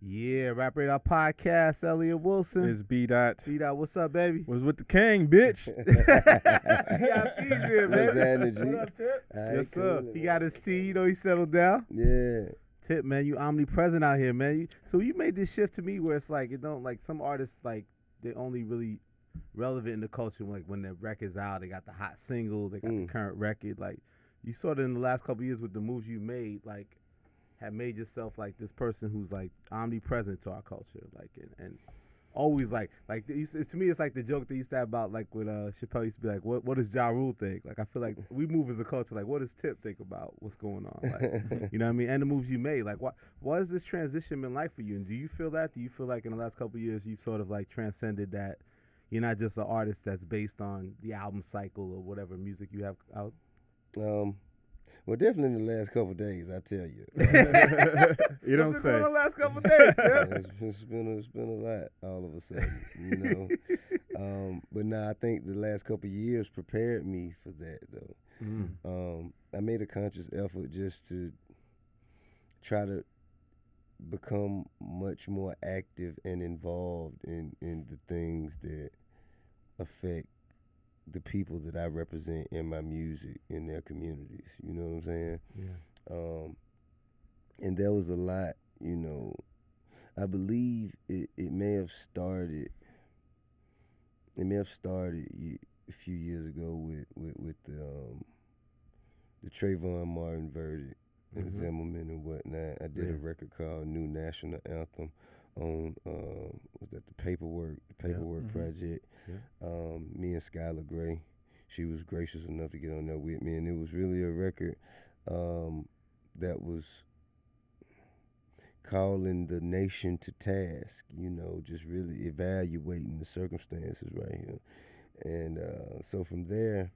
Yeah, Rap Radar Podcast, Elliot Wilson. It's B-Dot. B-Dot, what's up, baby? Was with the Kang, bitch. VIP's here, What's baby. energy? What up, Tip? Yes, sir. He got his tea, you know, he settled down. Yeah. Tip, man, you omnipresent out here, man. So you made this shift to me where it's like, it don't, like, some artists, like, they're only really relevant in the culture, like, when their record's out, they got the hot single, they got the current record. Like, you sort of in the last couple of years with the moves you made, like, have made yourself like this person who's like omnipresent to our culture, like and always like to me it's like the joke they used to have about like when Chappelle used to be like, what does Ja Rule think? Like I feel like we move as a culture like what does Tip think about what's going on? Like you know what I mean? And the moves you made, like what has this transition been like for you? And do you feel that? Do you feel like in the last couple of years you've sort of like transcended that? You're not just an artist that's based on the album cycle or whatever music you have out. Well, definitely in the last couple of days, I tell you. You don't say. The last couple of days, yeah. It's been a lot all of a sudden, you know. But now I think the last couple of years prepared me for that, though. I made a conscious effort just to try to become much more active and involved in the things that affect the people that I represent in my music in their communities. You know what I'm saying? Yeah. And there was a lot, you know. I believe it may have started. It may have started a few years ago with the Trayvon Martin verdict and Zimmerman and whatnot. I did a record called New National Anthem on was that the Paperwork Project. Me and Skylar Gray, she was gracious enough to get on there with me, and it was really a record that was calling the nation to task, you know, just really evaluating the circumstances right here. And so from there,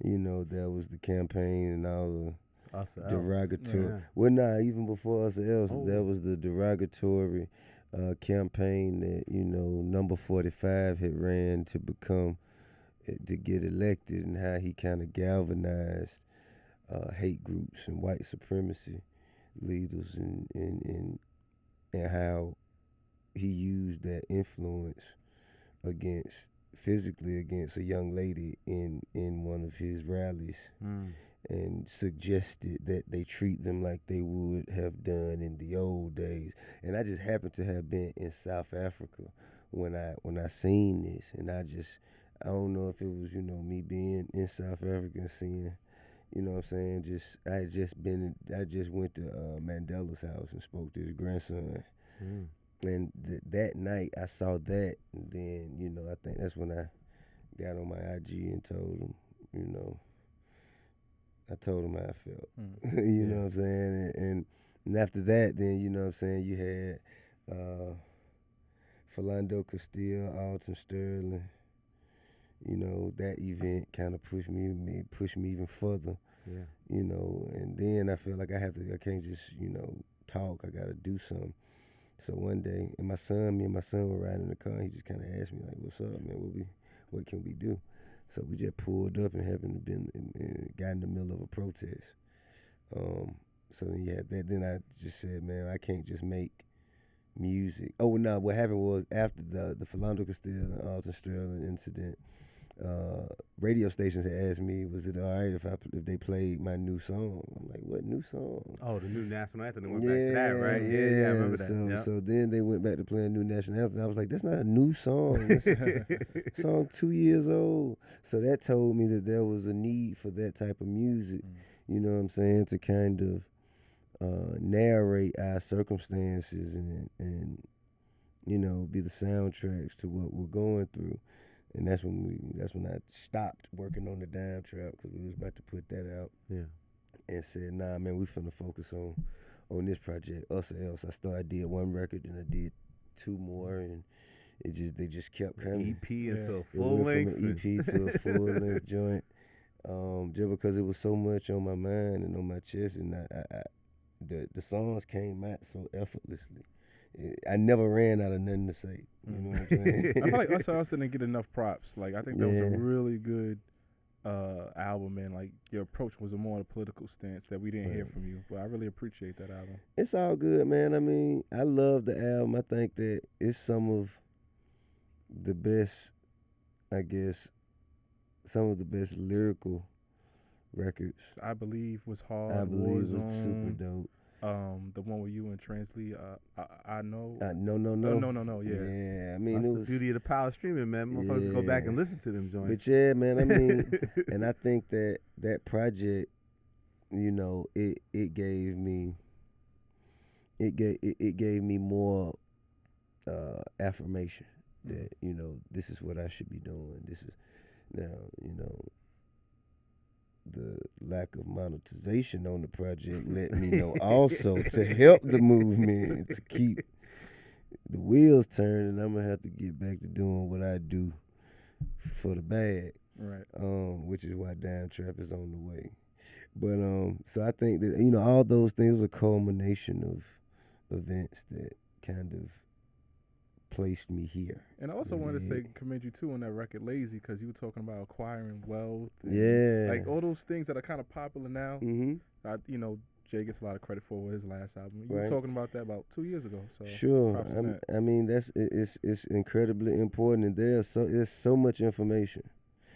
you know, there was the campaign and all the derogatory. Yeah. Well, nah, even before us else, there was the derogatory campaign that, you know, Number 45 had ran to get elected, and how he kind of galvanized hate groups and white supremacy leaders, and how he used that influence physically against a young lady in one of his rallies. And suggested that they treat them like they would have done in the old days. And I just happened to have been in South Africa when I seen this, and I don't know if it was, you know, me being in South Africa and seeing, you know what I'm saying, I just went to Mandela's house and spoke to his grandson. And that night I saw that, and then, you know, I think that's when I got on my IG and told him, you know, I told him how I felt. You know what I'm saying? And after that, then, you know what I'm saying, you had Philando Castile, Alton Sterling. You know, that event kind of pushed me even further. Yeah. You know, and then I feel like I can't just, you know, talk. I got to do something. So one day, and me and my son were riding in the car, and he just kind of asked me, like, what's up, man? What can we do? So we just pulled up and happened to got in the middle of a protest. So then you had that. Then I just said, man, I can't just make music. Oh no, what happened was after the Philando Castile and Alton Sterling incident, radio stations had asked me, was it all right if they played my new song? I'm like, what new song? Oh, the new national anthem. They went back to that, right? Yeah, I remember that. So then they went back to playing new national anthem. I was like, that's not a new song. It's a song 2 years old. So that told me that there was a need for that type of music. You know what I'm saying? To kind of narrate our circumstances and you know, be the soundtracks to what we're going through. And that's when I stopped working on the Dime Trap, because we was about to put that out. Yeah. And said, nah, man, we finna focus on this project, Us or Else. I did one record, and I did two more, and they just kept coming. EP into a full length. From an EP to a full length joint, just because it was so much on my mind and on my chest, and the songs came out so effortlessly. I never ran out of nothing to say. You know what I'm saying? I feel like Us or Else didn't get enough props. Like, I think that was a really good album, and like your approach was a more political stance that we didn't hear Right. from you. But I really appreciate that album. It's all good, man. I mean, I love the album. I think that it's some of the best, I guess, some of the best lyrical records. I Believe was hard. I believe it was super Warzone, dope. the one with you and Transley. I know. No. Yeah. Yeah, I mean, That's it the was. beauty of the power streaming, man. Motherfuckers go back Yeah. and listen to them joints. But yeah, man, I mean, and I think that that project, you know, it gave me it gave me more affirmation that, you know, this is what I should be doing. This is now, you know, the lack of monetization on the project let me know also to help the movement to keep the wheels turning. I'm gonna have to get back to doing what I do for the bag, Right. which is why Dime Trap is on the way. But so I think that, you know, all those things was a culmination of events that kind of placed me here. And I also wanted to Yeah. say commend you too on that record Lazy, because you were talking about acquiring wealth. And Yeah. like all those things that are kind of popular now. Mm-hmm. You know, Jay gets a lot of credit for with his last album. You were Right. talking about that about 2 years ago. So Sure. props on that. I mean, it's incredibly important, and there's so much information.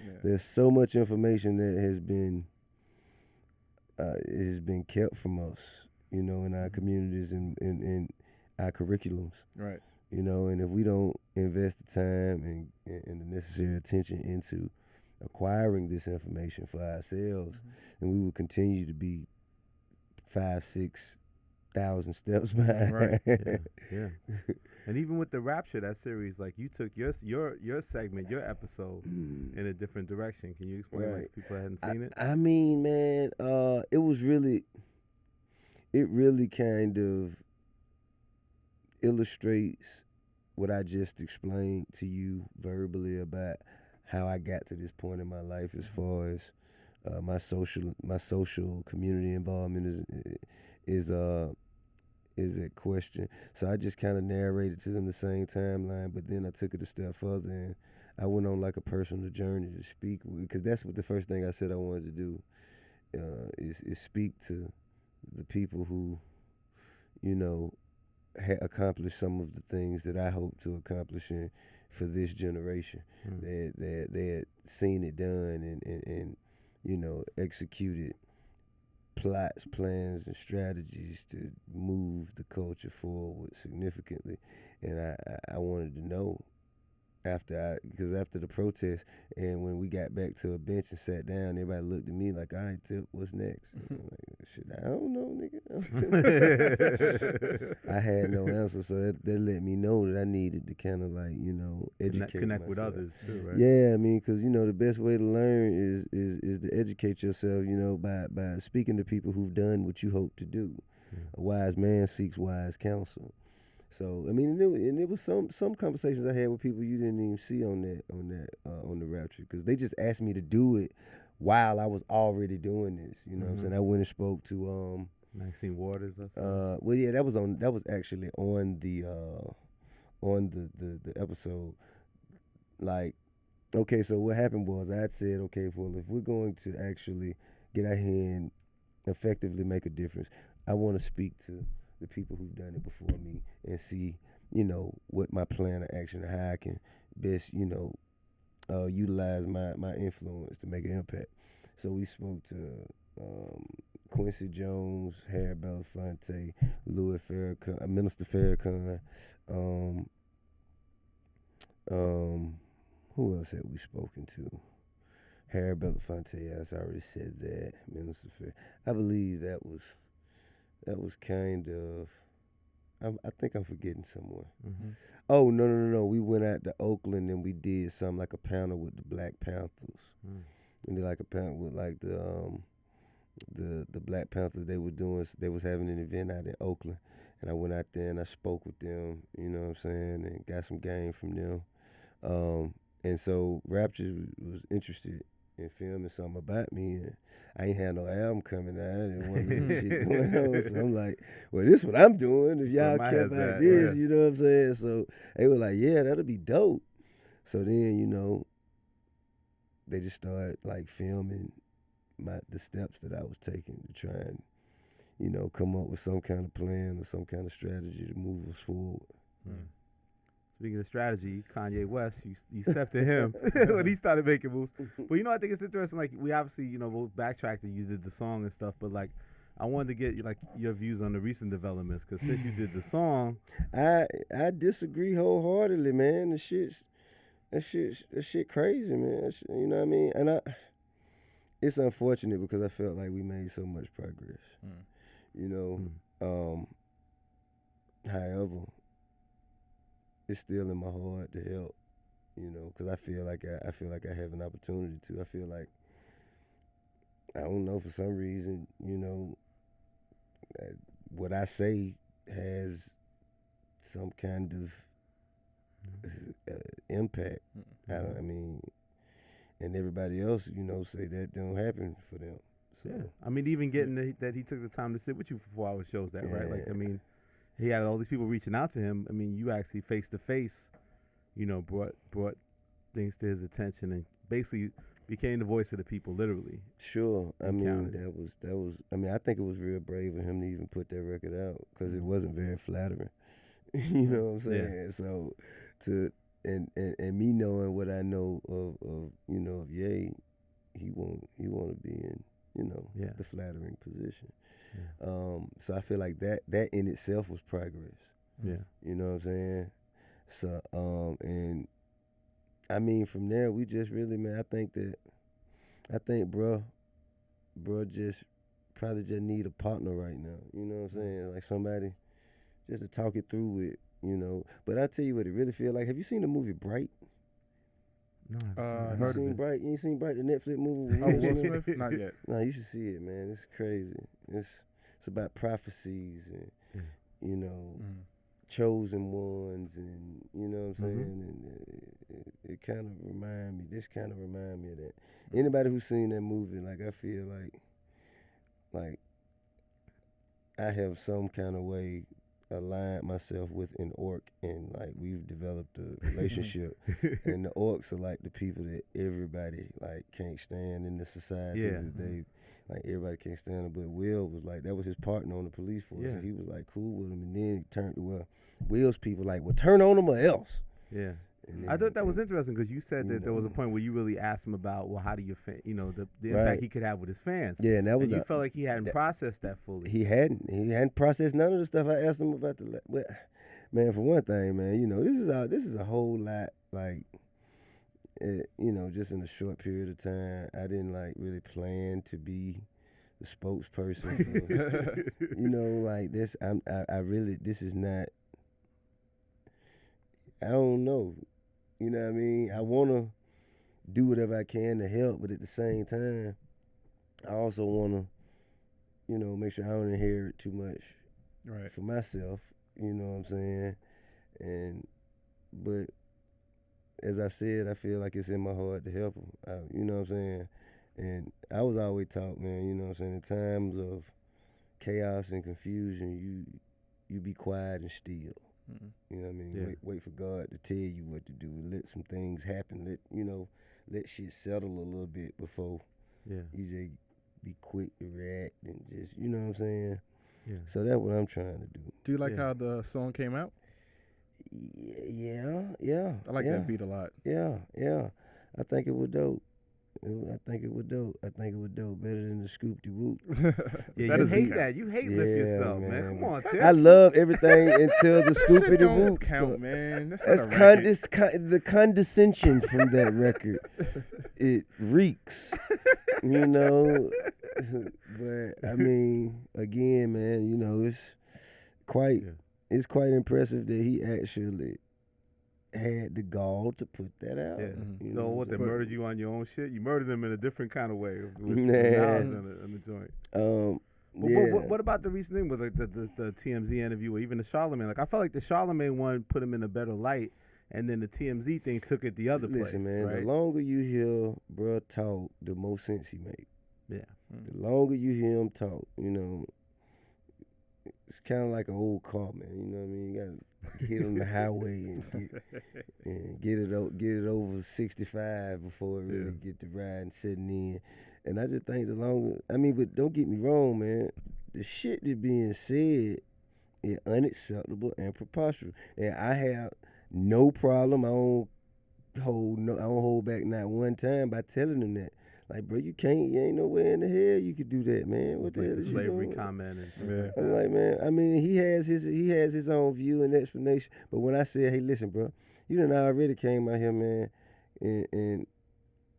Yeah. There's so much information that has been kept from us, you know, in our communities and in our curriculums, Right. you know. And if we don't invest the time and the necessary attention into acquiring this information for ourselves, then we will continue to be 5,000-6,000 steps behind. Right. Yeah. And even with the Rapture, that series, like you took your segment, your episode in a different direction. Can you explain, Right. like, people that hadn't seen it? I mean, man, it really kind of illustrates what I just explained to you verbally about how I got to this point in my life as far as my social community involvement is at question. So I just kind of narrated to them the same timeline, but then I took it a step further and I went on like a personal journey to speak with, because that's what the first thing I said I wanted to do is speak to the people who, you know, accomplished some of the things that I hope to accomplish for this generation. They had seen it done and you know, executed plots, plans, and strategies to move the culture forward significantly. And I wanted to know because after the protest and when we got back to a bench and sat down, everybody looked at me like, all right, Tip, what's next? And I'm like, shit, I don't know, nigga. I had no answer, so that let me know that I needed to kind of like, you know, educate Connect with myself. others too, right? Yeah, I mean, because, you know, the best way to learn is to educate yourself, you know, by speaking to people who've done what you hope to do. A wise man seeks wise counsel. So I mean, and it was some conversations I had with people you didn't even see on the Rapture, because they just asked me to do it while I was already doing this. You know what I'm saying? I went and spoke to Maxine Waters. Or something. well, yeah, that was actually on the episode. Like, okay, so what happened was I had said, okay, well, if we're going to actually get out here and effectively make a difference, I want to speak to the people who've done it before me and see, you know, what my plan of action and how I can best, you know, utilize my influence to make an impact. So we spoke to Quincy Jones, Harry Belafonte, Louis Farrakhan, Minister Farrakhan. Who else had we spoken to? Harry Belafonte, yes, I already said that. Minister Farrakhan. I believe that was kind of. I think I'm forgetting someone. Oh, no. We went out to Oakland and we did something like a panel with the Black Panthers. And did like a panel with like the Black Panthers. They was having an event out in Oakland, and I went out there and I spoke with them. You know what I'm saying, and got some game from them. And so Rapture was interested in filming something about me, and I ain't had no album coming out and one shit going on. So I'm like, well, this is what I'm doing. If y'all care about this, you know what I'm saying? So they were like, yeah, that'll be dope. So then, you know, they just started like filming the steps that I was taking to try and, you know, come up with some kind of plan or some kind of strategy to move us forward. Speaking of strategy, Kanye West, you stepped to him when he started making moves. But you know, I think it's interesting. Like, we obviously, you know, we'll backtrack that you did the song and stuff. But like, I wanted to get like your views on the recent developments, because since you did the song, I disagree wholeheartedly, man. That shit crazy, man. You know what I mean? And it's unfortunate because I felt like we made so much progress. You know, however, it's still in my heart to help. You know, because I feel like I have an opportunity to. I feel like, I don't know, for some reason, you know, what I say has some kind of impact. I mean, and everybody else, you know, say that don't happen for them. So, yeah, I mean, even getting that he took the time to sit with you for 4 hours shows that, right? Like, I mean, he had all these people reaching out to him. I mean, you actually face to face, you know, brought things to his attention and basically became the voice of the people, literally. Sure. I mean, that was. I mean, I think it was real brave of him to even put that record out, because it wasn't very flattering. You know what I'm saying? Yeah. So, and me knowing what I know of you know, of Ye, he want to be in, you know, the flattering position. So I feel like that in itself was progress. Yeah. You know what I'm saying? So and I mean, from there we just really, man, I think bro just probably just need a partner right now. You know what I'm saying? Like somebody just to talk it through with, you know. But I tell you what it really feel like. Have you seen the movie Bright? No, I I've heard seen of it. Bright? You ain't seen Bright, the Netflix movie? Oh, Will Smith? Not yet. No, you should see it, man. It's crazy. It's about prophecies and, you know, chosen ones, and, you know what I'm saying? And it kind of remind me of that. Anybody who's seen that movie, like, I feel like I have some kind of way aligned myself with an orc, and like we've developed a relationship. And the orcs are like the people that everybody like can't stand in the society that they like, everybody can't stand them. But Will was like, that was his partner on the police force, and he was like cool with him. And then he turned to Will's people like, well, turn on him or else. Yeah. I thought that was interesting, because you said that there was a point where you really asked him about, well, how do you, the impact he could have with his fans. Yeah, and that was. And you felt like he hadn't processed that fully. He hadn't processed none of the stuff I asked him about. Man, for one thing, man, you know, this is a whole lot, like, you know, just in a short period of time. I didn't like really plan to be the spokesperson for, you know, like this. I really, this is not. I don't know. You know what I mean? I want to do whatever I can to help, but at the same time, I also want to, you know, make sure I don't inherit too much for myself. You know what I'm saying? But as I said, I feel like it's in my heart to help them. You know what I'm saying? And I was always taught, man, you know what I'm saying, in times of chaos and confusion, you be quiet and still. You know what I mean? Yeah. Wait for God to tell you what to do. Let some things happen. Let shit settle a little bit before you just be quick to react and just, you know what I'm saying? Yeah. So that's what I'm trying to do. Do you like how the song came out? Yeah. I like that beat a lot. Yeah. I think it was dope. I think it was dope. Better than the Scoop de Whoop. Yeah, you hate that. You hate Lift Yourself, man. Come on, Tim. I love everything until the Scoop de Whoop count, man. That's the condescension from that record. It reeks, you know. But I mean, again, man, you know, it's quite impressive that he actually had the gall to put that out. Yeah. You know what? They murdered you on your own shit. You murdered them in a different kind of way with knowledge in the joint. What about the recent thing with the TMZ interview, or even the Charlamagne? Like, I felt like the Charlamagne one put him in a better light, and then the TMZ thing took it the other place. Listen, man, right? The longer you hear bruh talk, the more sense he make. Yeah. The longer you hear him talk, you know, it's kind of like an old car, man. You know what I mean? You gotta hit on the highway and get it over 65 before it really get to riding, sitting in. And I just think the longer, I mean, but don't get me wrong, man. The shit that being said is unacceptable and preposterous. And I have no problem. I don't hold back not one time by telling them that. Like, bro, you ain't nowhere in the hell you could do that, man. What the hell is you doing? Slavery comment and things like that. I'm like, man, I mean, he has his own view and explanation. But when I said, hey, listen, bro, you done already came out here, man, and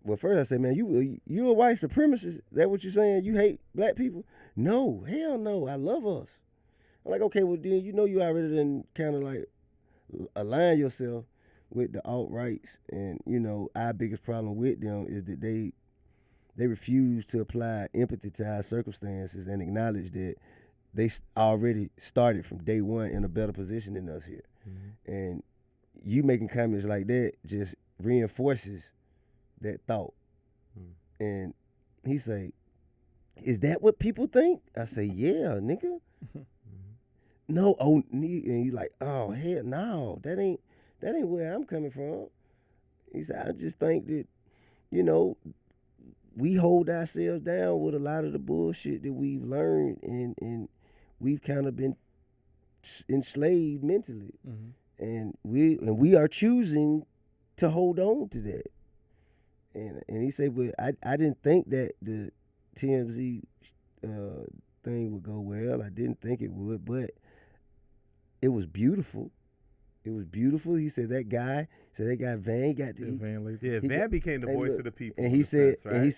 well, first I said, man, you a white supremacist? That what you saying? You hate black people? No, hell no, I love us. I'm like, okay, well then you already done kind of like align yourself with the alt-rights, and our biggest problem with them is that they refuse to apply empathy to our circumstances and acknowledge that they already started from day one in a better position than us here. Mm-hmm. And you making comments like that just reinforces that thought. Mm-hmm. And he say, is that what people think? I say, yeah, nigga. Mm-hmm. No, and he's like, oh, hell no, that ain't where I'm coming from. He said, I just think that, we hold ourselves down with a lot of the bullshit that we've learned, and we've kind of been enslaved mentally. Mm-hmm. And we are choosing to hold on to that. And he said, well, I didn't think that the TMZ thing would go well. I didn't think it would, but it was beautiful. It was beautiful. He said that guy Van got to Van became the voice of the people. And he said, but he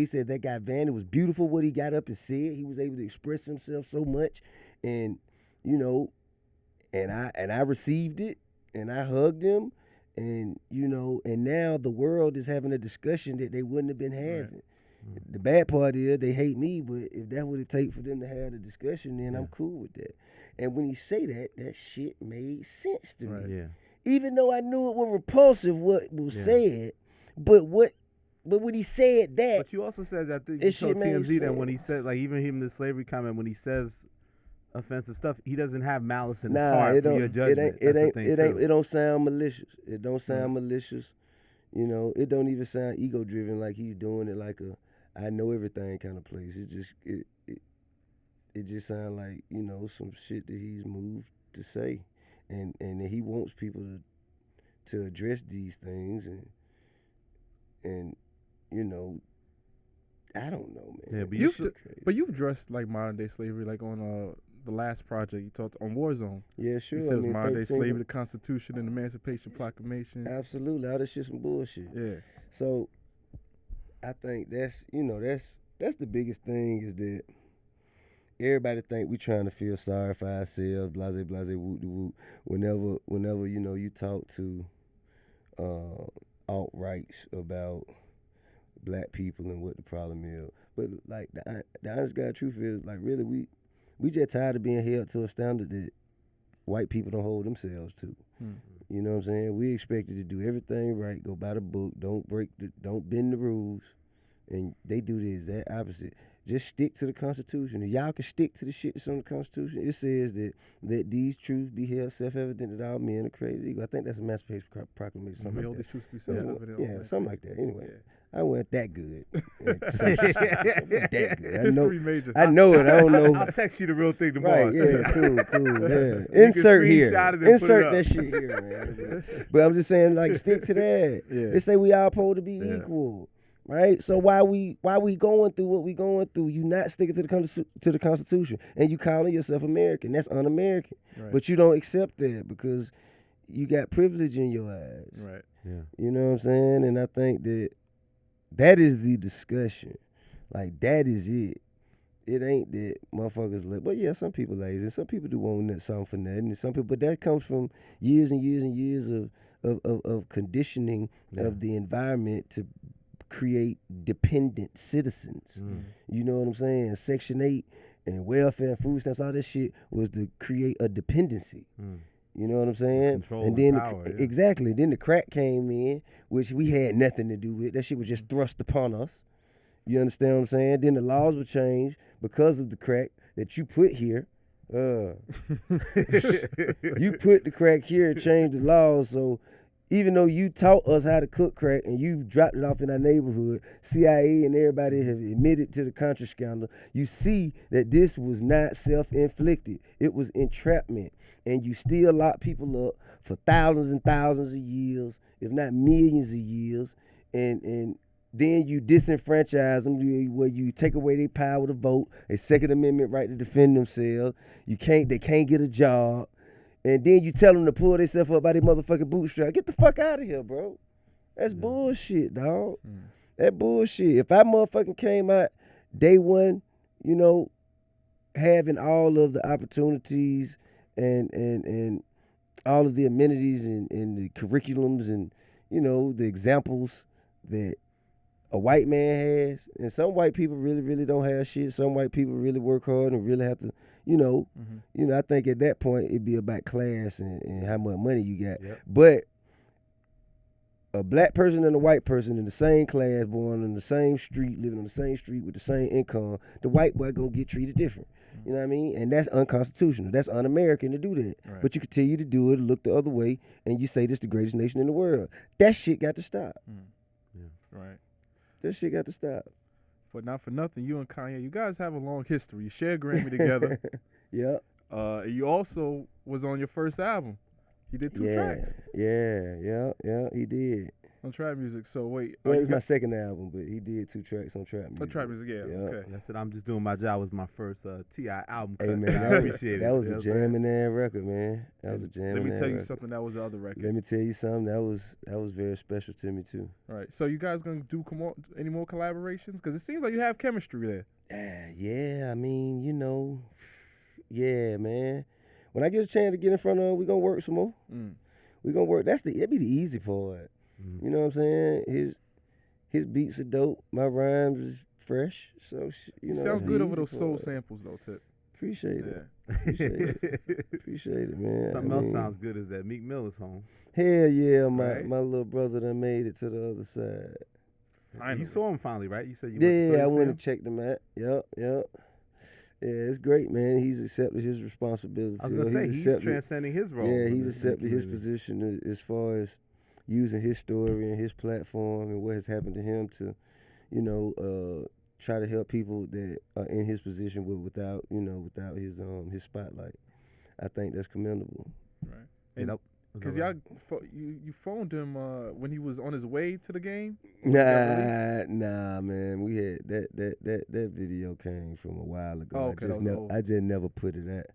said that guy Van, it was beautiful what he got up and said. He was able to express himself so much, and and I received it, and I hugged him, and and now the world is having a discussion that they wouldn't have been having. Right. Mm-hmm. The bad part is they hate me, but if that's what it takes for them to have the discussion, then I'm cool with that. And when he say that shit made sense to me. Yeah. Even though I knew it was repulsive what was said, but when he said that. But you also said that you told TMZ that when he said, like, even him the slavery comment, when he says offensive stuff, he doesn't have malice in his heart for your judgment. It don't sound malicious. It don't sound malicious. It don't even sound ego driven, like he's doing it like a I know everything kind of place. It just sounds like, some shit that he's moved to say. And that he wants people to address these things and I don't know, man. Yeah, but you've addressed like modern day slavery, like on the last project you talked on Warzone. Yeah, sure. He says modern day slavery, the Constitution and the Emancipation Proclamation. Absolutely, all that shit some bullshit. Yeah. So I think that's the biggest thing is that everybody think we trying to feel sorry for ourselves, blase blase whoop de whoop. Whenever you talk to alt-rights about black people and what the problem is, but like the honest God truth is, like, really we just tired of being held to a standard that white people don't hold themselves to. Mm-hmm. You know what I'm saying? We expected to do everything right, go by the book, don't bend the rules, and they do the exact opposite. Just stick to the Constitution. If y'all can stick to the shit that's on the Constitution, it says that these truths be held self-evident that all men are created equal. I think that's a Emancipation Proclamation. Something like that. Truths be self-evident. Yeah, something like that. Anyway, I wasn't that good. History major. I know it. I don't know. I'll text you the real thing tomorrow. Right, yeah, cool. Yeah. Insert here. Insert that shit here, man. But I'm just saying, like, stick to that. Yeah. They say we all supposed to be equal. Right, so why we going through what we going through? You not sticking to the Constitution, and you calling yourself American. That's un-American. Right. But you don't accept that because you got privilege in your eyes. Right. Yeah. You know what I'm saying? And I think that is the discussion. Like, that is it. It ain't that motherfuckers like, but yeah, some people lazy, and some people do want something for nothing, and some people, but that comes from years and years and years of conditioning of the environment to create dependent citizens. You know what I'm saying? Section 8 and welfare and food stamps, all that shit was to create a dependency. You know what I'm saying? Control and then power, exactly. Then the crack came in, which we had nothing to do with. That shit was just thrust upon us. You understand what I'm saying? Then the laws were changed because of the crack that you put here. You put the crack here and changed the laws, so even though you taught us how to cook crack and you dropped it off in our neighborhood, CIA and everybody have admitted to the Contra scandal, you see that this was not self-inflicted. It was entrapment. And you still lock people up for thousands and thousands of years, if not millions of years, and then you disenfranchise them, where you take away their power to vote, a Second Amendment right to defend themselves. They can't get a job. And then you tell them to pull themselves up by their motherfucking bootstrap. Get the fuck out of here, bro. That's bullshit, dog. That bullshit. If I motherfucking came out day one, having all of the opportunities and all of the amenities and the curriculums and, the examples that a white man has, and some white people really, really don't have shit. Some white people really work hard and really have to, I think at that point it'd be about class and how much money you got. Yep. But a black person and a white person in the same class, born on the same street, living on the same street with the same income, the white boy gonna get treated different. You know what I mean? And that's unconstitutional. That's un-American to do that. Right. But you continue to do it, look the other way, and you say this the greatest nation in the world. That shit got to stop. Yeah. Right. That shit got to stop. But not for nothing, you and Kanye, you guys have a long history. You shared Grammy together. Yep. You also was on your first album. He did 2 tracks. Yeah, he did. On Trap Music. So wait. Well, it was my second album, but he did 2 tracks on Trap Music. On Trap Music, yeah. Okay. I said I'm just doing my job. It was my first T.I. album. Hey man, I appreciate it. That was a jamming ass record, man. That was a jamming. Let me tell you record. something. That was the other record. Let me tell you something. That was very special to me too. All right. So you guys gonna do any more collaborations? Because it seems like you have chemistry there. Yeah. I mean, yeah, man. When I get a chance to get in front of him, we gonna work some more. We gonna work. It'd be the easy part. You know what I'm saying? His beats are dope. My rhymes is fresh. So sounds good over those soul samples though, Tip. Appreciate it. Appreciate it, man. Something else sounds good is that Meek Mill is home. Hell yeah, my little brother done made it to the other side. Finally. You saw him finally, right? You said you I went and checked him out. Yep. Yeah, it's great, man. He's accepted his responsibility. I was gonna say he's transcending his role. Yeah, he's accepted his position as far as using his story and his platform and what has happened to him to, try to help people that are in his position without his spotlight. I think that's commendable. Right. Because you phoned him when he was on his way to the game? Nah, man. We had that video came from a while ago. Oh, okay, I just never put it out.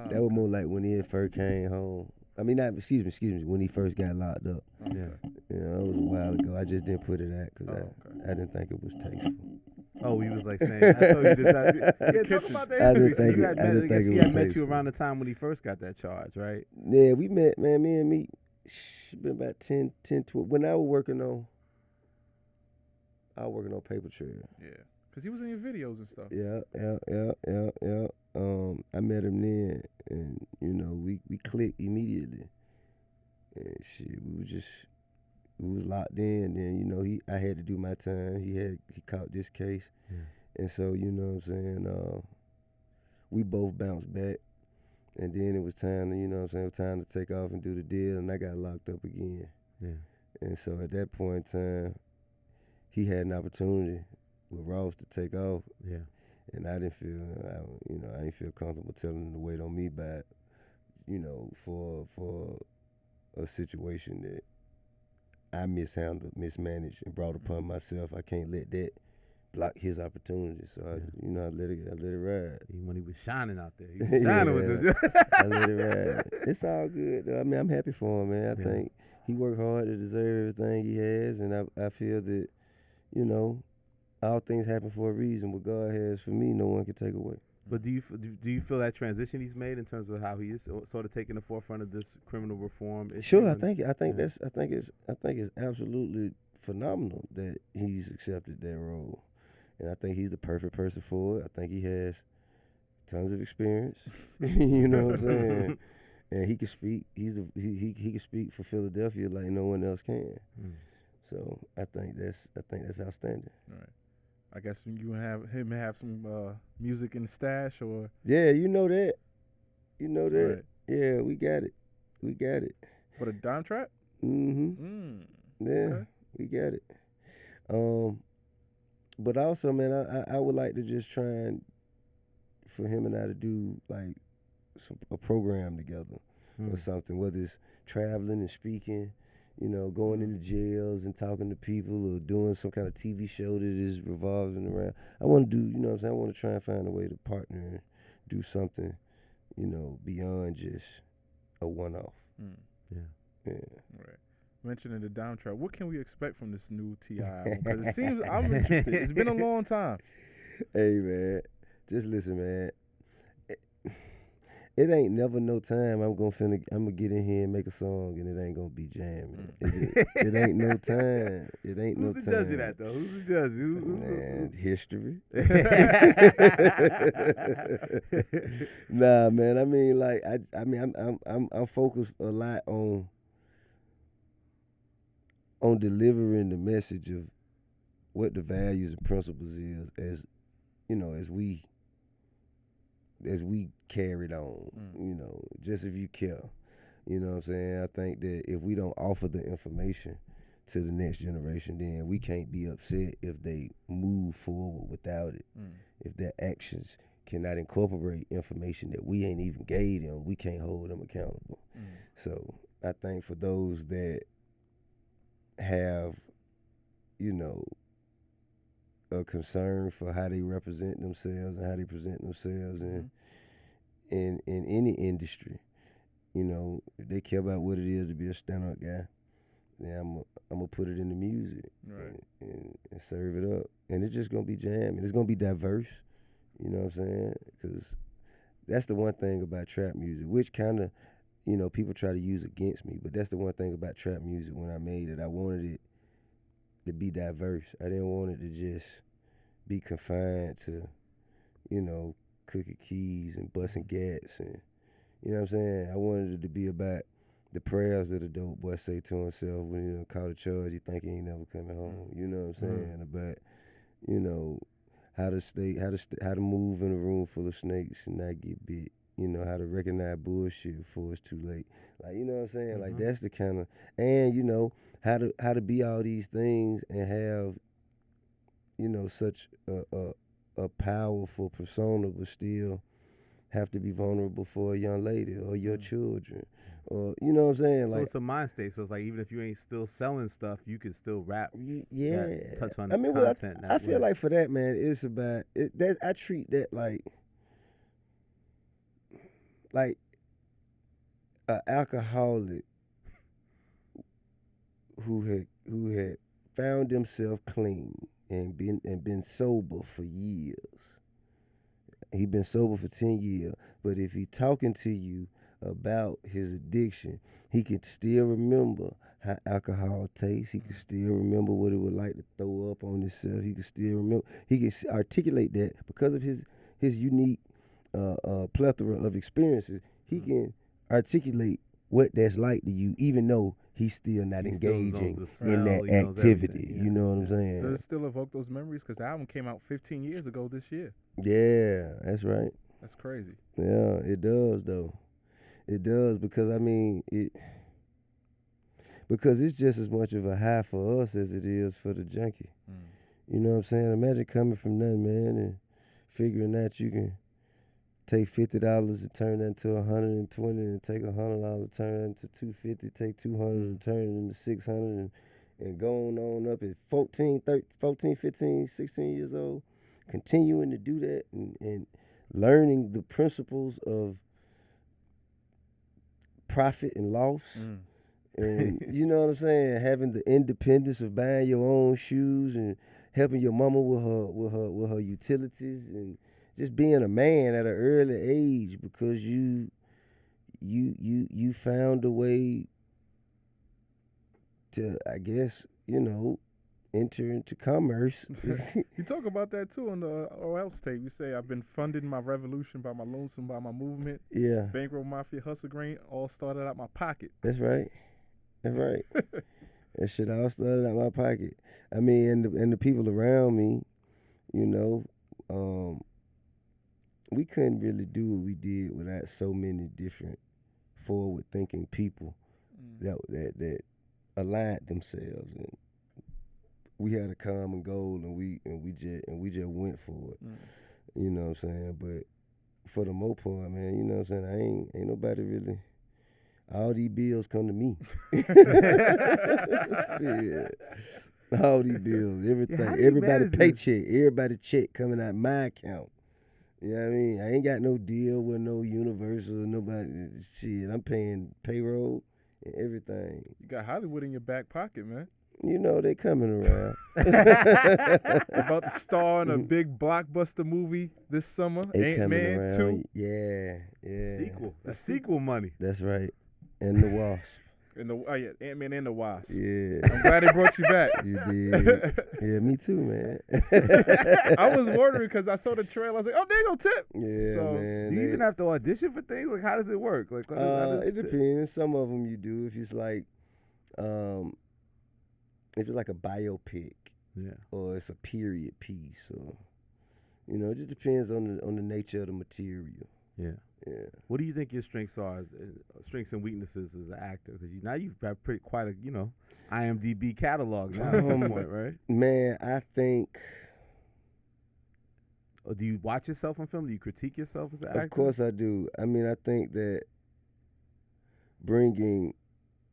That was more like when he first came home. I mean, excuse me, when he first got locked up. Yeah. It was a while ago. I just didn't put it out because I didn't think it was tasteful. Oh, he was like saying, I told you this. Yeah, talk about that history. He had met you around the time when he first got that charge, right? Yeah, we met, man. Me and me, been about 10, 12. When I was working on Paper Trail. Yeah, because he was in your videos and stuff. Yeah. I met him then, and we clicked immediately, and shit, we was locked in. Then I had to do my time. He caught this case, and so what I'm saying. We both bounced back, and then it was time to time to take off and do the deal, and I got locked up again. Yeah, and so at that point in time, he had an opportunity with Ross to take off. Yeah. And I didn't feel, I didn't feel comfortable telling him to wait on me back, for a situation that I mishandled, mismanaged, and brought upon myself. I can't let that block his opportunity. So I let it ride. Even when he was shining out there, he was shining with us. I let it ride. It's all good, though. I mean, I'm happy for him, man. I think he worked hard to deserve everything he has, and I feel that, all things happen for a reason. What God has for me, no one can take away. But do you feel that transition he's made in terms of how he is sort of taking the forefront of this criminal reform issue? Sure, I think it's absolutely phenomenal that he's accepted that role, and I think he's the perfect person for it. I think he has tons of experience. You know what I'm saying? And he can speak. He can speak for Philadelphia like no one else can. So I think that's outstanding. All right. I guess you have him have some music in the stash, or yeah, you know that. You know that? Right. Yeah, we got it. We got it. For the dime trap? Mm-hmm. Yeah, Okay. we got it. But also, man, I would like to just try and for him and I to do like a program together or something, whether it's traveling and speaking, going into jails and talking to people, or doing some kind of TV show that is revolving around. I want to do, what I'm saying? I want to try and find a way to partner and do something, beyond just a one-off. Yeah. Right. Mentioning the dime trap, what can we expect from this new T.I. album? Because it seems I'm interested. It's been a long time. Hey, man, just listen, man. It ain't never no time I'm gonna get in here and make a song and it ain't gonna be jamming. It ain't no time. It ain't no time. Who's the judge of that though? Who's the judge? Man, history. Nah, man. I mean, like, I'm focused a lot on delivering the message of what the values and principles is, as as we carried on, just if you care. You know what I'm saying? I think that if we don't offer the information to the next generation, then we can't be upset if they move forward without it. If their actions cannot incorporate information that we ain't even gave them, we can't hold them accountable. So I think for those that have, a concern for how they represent themselves and how they present themselves in any industry, if they care about what it is to be a stand-up guy, then I'm gonna put it in the music, right, and serve it up, and it's just gonna be jamming. It's gonna be diverse, you know what I'm saying? Because that's the one thing about trap music, which kind of, people try to use against me, but that's the one thing about trap music when I made it. I wanted it to be diverse. I didn't want it to just be confined to, cooking keys and busting gats, and you know what I'm saying? I wanted it to be about the prayers that a dope boy say to himself when he caught a charge, he think he ain't never coming home. You know what I'm saying? About, how to move in a room full of snakes and not get bit. How to recognize bullshit before it's too late. Like, you know what I'm saying? Like, that's the kind of, and how to be all these things and have, such a powerful persona, but still have to be vulnerable for a young lady or your children, or you know what I'm saying? So like, it's a mind state. So it's like even if you ain't still selling stuff, you can still rap. Yeah, touch on content. Well, I feel like for that, man, it's about it. That I treat that like an alcoholic who had found himself clean and been sober for years. He been sober for 10 years, but if he talking to you about his addiction, he can still remember how alcohol tastes. He can still remember what it would like to throw up on himself. He can still remember. He can articulate that because of his unique plethora of experiences. He can articulate what that's like to you, even though he's still not engaging in that activity. You know what I'm saying? Does it still evoke those memories? Because the album came out 15 years ago this year. Yeah, that's right. That's crazy. Yeah, it does though. It does because because it's just as much of a high for us as it is for the junkie. You know what I'm saying? Imagine coming from nothing, man, and figuring out you can take $50 and turn that into $120, and take $100, turn that into $250, take $200 and turn it into $600, and going on up at 14, 15, 16 years old, continuing to do that and learning the principles of profit and loss. And you know what I'm saying? Having the independence of buying your own shoes and helping your mama with her utilities, and just being a man at an early age because you found a way to, I guess, enter into commerce. You talk about that too on the OL's tape. You say, I've been funding my revolution by my lonesome, by my movement. Yeah. Bankroll Mafia, Hustle Green, all started out my pocket. That's right. That's right. That shit all started out my pocket. I mean, and the people around me, we couldn't really do what we did without so many different forward-thinking people that aligned themselves, and we had a common goal, and we just went for it. You know what I'm saying? But for the most part, man, you know what I'm saying? Ain't nobody really. All these bills come to me. Shit. All these bills, everything, everybody paycheck, everybody check coming out my account. You know what I mean? I ain't got no deal with no Universal, nobody. Shit, I'm paying payroll and everything. You got Hollywood in your back pocket, man. You know they coming around. About to star in a big blockbuster movie this summer. They Ant-Man 2. Yeah. Sequel. The sequel money. That's right. And the Wasp. Ant-Man and the Wasp. Yeah. I'm glad they brought you back. You did. Yeah, me too, man. I was wondering because I saw the trailer. I was like, oh, there you go, Tip. Yeah, so, man. Do you even have to audition for things? Like, how does it work? Like, it depends. Some of them you do. If it's like a biopic, or it's a period piece, or it just depends on the nature of the material. Yeah. What do you think your strengths are, strengths and weaknesses as an actor? Because now you've got quite a IMDb catalog now at this point, right? Man, I think. Or do you watch yourself on film? Do you critique yourself as an actor? Of course I do. I mean, I think that bringing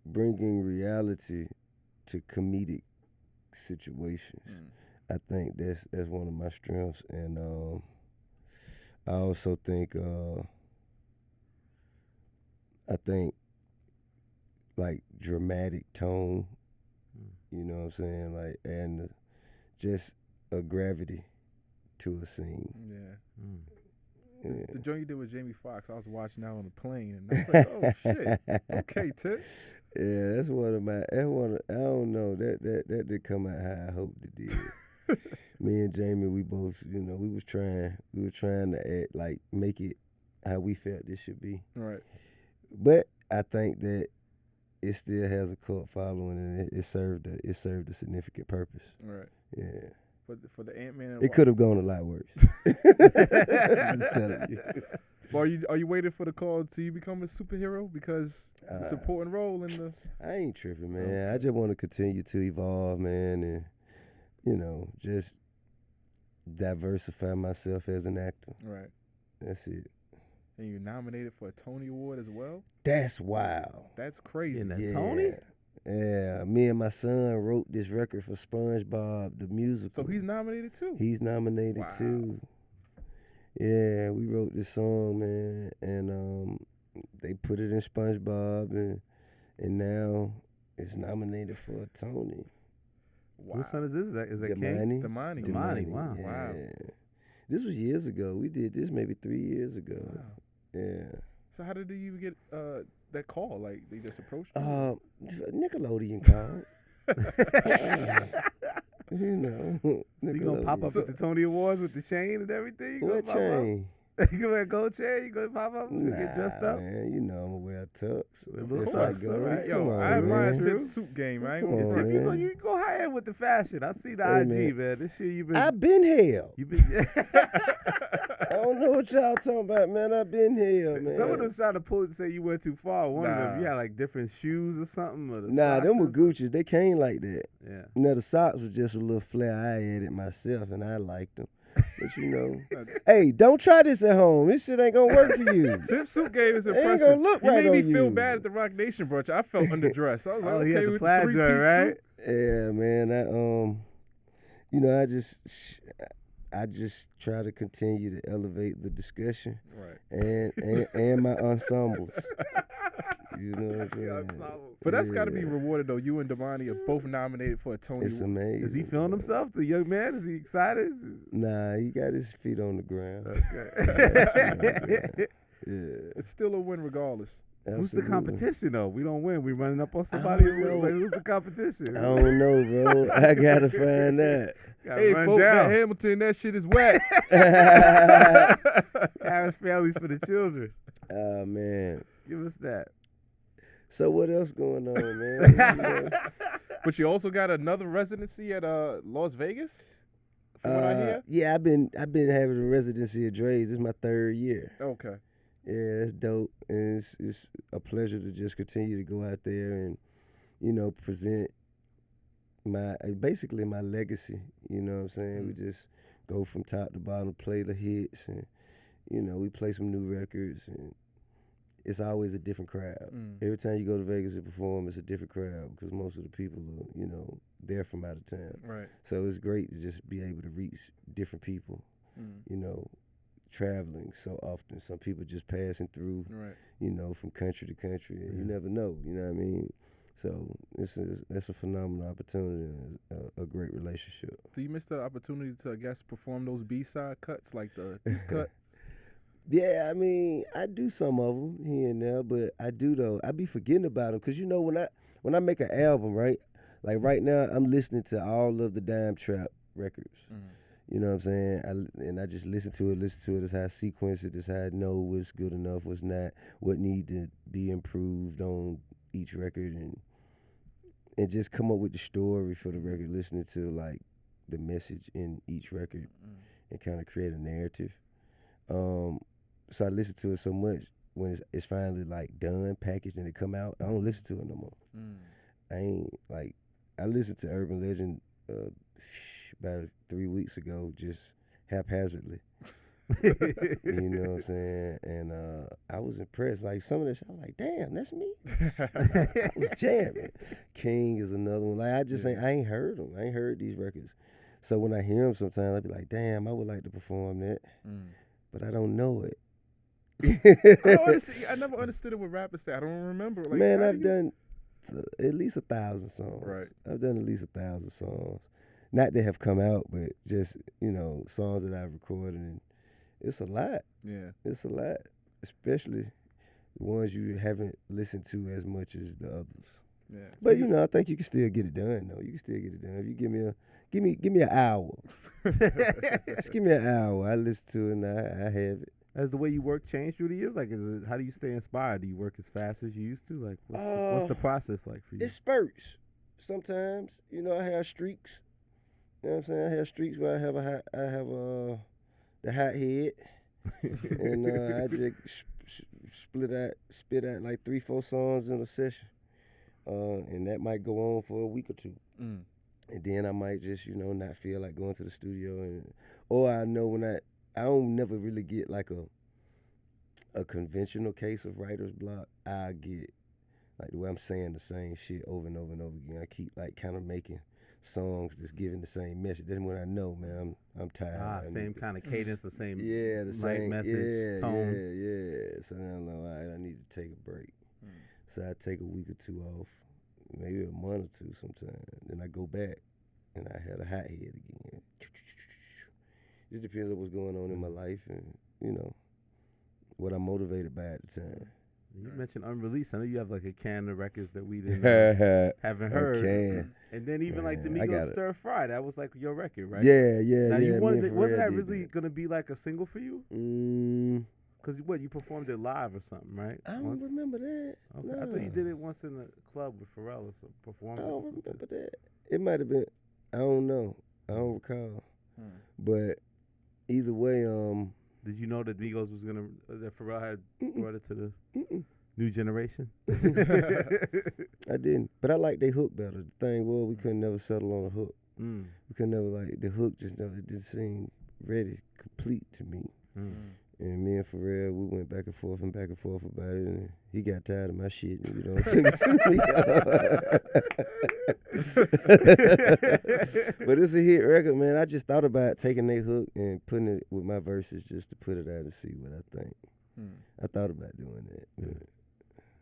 reality to comedic situations, I think that's one of my strengths, and I also think like dramatic tone, you know what I'm saying, like, and just a gravity to a scene. Yeah. The joint you did with Jamie Foxx, I was watching that on the plane, and I was like, oh shit, okay, Tip. Yeah, that's one of my. I don't know. That did come out how I hoped it did. Me and Jamie, we both, we were trying to act like make it how we felt this should be. Right. But I think that it still has a cult following, and it served a significant purpose. Right. Yeah. For the Ant-Man, it could have gone a lot worse. I'm just telling you. Well, are you waiting for the call till you become a superhero? Because it's an important role in the. I ain't tripping, man. Okay. I just want to continue to evolve, man, and just diversify myself as an actor. Right. That's it. And you're nominated for a Tony Award as well? That's wild. That's crazy. Tony? Yeah. Me and my son wrote this record for SpongeBob, the musical. So he's nominated too? He's nominated too. Yeah, we wrote this song, man, and they put it in SpongeBob, and now it's nominated for a Tony. Wow. Whose son is this? Is that Kang? Damani. Wow. Yeah. Wow. This was years ago. We did this maybe 3 years ago. Wow. Yeah. So how did you get that call? Like, they just approached you? Nickelodeon called. So you gonna pop up at the Tony Awards with the chain and everything? What chain? You gonna wear a gold chain? You gonna pop up and get dressed up? Man, I'm gonna wear a tux. Of course, right? Yo, I admire Tip's suit game. I ain't gonna Tip, you go high end with the fashion. I see the IG, man. This shit you've been. I've been held. I don't know what y'all talking about, man. I've been held, man. Some of them trying to pull it, say you went too far. One of them, you had like different shoes or something. Or them were Gucci's. They came like that. Yeah. The socks was just a little flair I added myself, and I liked them. But hey, don't try this at home. This shit ain't gonna work for you. Tip's suit game is impressive. Ain't gonna look right made me on feel you. bad at the Rock Nation brunch. I felt underdressed. I was like, okay, he had the with plaid the three-piece right? suit. Yeah, man. I just try to continue to elevate the discussion, right? And my ensembles. You know what I'm saying? But that's got to be rewarded, though. You and Damani are both nominated for a Tony Award. It's amazing. Is he feeling himself, the young man? Is he excited? Nah, he got his feet on the ground. Okay. Yeah. It's still a win regardless. Absolutely. Who's the competition, though? We don't win. We running up on somebody. Who's the competition? I don't know, bro. I got to find out. Hey, folks, that Hamilton, that shit is whack. Harris Families for the Children. Oh, man. Give us that. So what else going on, man? But you also got another residency at Las Vegas? From what I hear. Yeah, I've been having a residency at Dre's. This is my 3rd year. Okay. Yeah, that's dope, and it's a pleasure to just continue to go out there and present basically my legacy. You know what I'm saying? We just go from top to bottom, play the hits, and we play some new records, and it's always a different crowd. Every time you go to Vegas and perform, it's a different crowd because most of the people are, they're from out of town. Right. So it's great to just be able to reach different people, traveling so often. Some people just passing through, right. From country to country. And you never know, you know what I mean? So that's a phenomenal opportunity and a great relationship. Do you miss the opportunity to, I guess, perform those B-side cuts, like the deep cuts? Yeah, I mean, I do some of them here and there, but I do though. I be forgetting about them because when I make an album, right? Like right now, I'm listening to all of the Dime Trap records. You know what I'm saying? I just listen to it. That's how I sequence it. That's how I know what's good enough, what's not, what need to be improved on each record, and just come up with the story for the record, listening to like the message in each record and kind of create a narrative. So I listen to it so much when it's finally like done, packaged, and it come out. I don't listen to it no more. I ain't like I listened to Urban Legend about 3 weeks ago, just haphazardly. You know what I'm saying? And I was impressed. Like some of this, I was like, damn, that's me. I was jamming. Kang is another one. Like I ain't heard them. I ain't heard these records. So when I hear them sometimes, I be like, damn, I would like to perform that. But I don't know it. I never understood it with rappers say. I don't remember. Like, man, I've done at least 1,000 songs. Right. I've done at least 1,000 songs. Not that have come out, but just, songs that I've recorded. And it's a lot. Yeah. It's a lot, especially the ones you haven't listened to as much as the others. Yeah. But I think you can still get it done though. You can still get it done. If you give me an hour. Just give me an hour. I listen to it and I have it. Has the way you work changed through the years? Like, how do you stay inspired? Do you work as fast as you used to? Like, what's the process like for you? It spurts. Sometimes, I have streaks. You know what I'm saying? I have streaks where I have the hot head, and I just spit out like 3-4 songs in a session, and that might go on for a week or two. And then I might just not feel like going to the studio, or I know when I don't never really get like a conventional case of writer's block. I get like the way I'm saying the same shit over and over and over again. I keep like kind of making songs just giving the same message. Then when I know, man, I'm tired. Same kind of cadence, the same the same message, tone. Yeah. So then I'm like, all right, I need to take a break. So I take a week or two off, maybe a month or two sometime. Then I go back and I had a hot head again. It depends on what's going on in my life and, what I'm motivated by at the time. You mentioned unreleased. I know you have like a can of records that we didn't haven't heard. And then even like the Migos Stir Fry, that was like your record, right? Yeah. Now you wanted wasn't that really gonna be like a single for you? Cause you performed it live or something, right? I don't remember that. Okay. No. I thought you did it once in the club with Pharrell or some performance. I don't remember that. It might have been. I don't know. I don't recall. But either way, did you know that Migos was gonna that Pharrell had brought it to the new generation? I didn't, but I like they hook better. The thing was, we couldn't never settle on a hook. We could never the hook just never did seem ready, complete to me. And me and Pharrell, we went back and forth about it, and he got tired of my shit, and took it to me. But it's a hit record, man. I just thought about taking their hook and putting it with my verses just to put it out and see what I think. I thought about doing that. But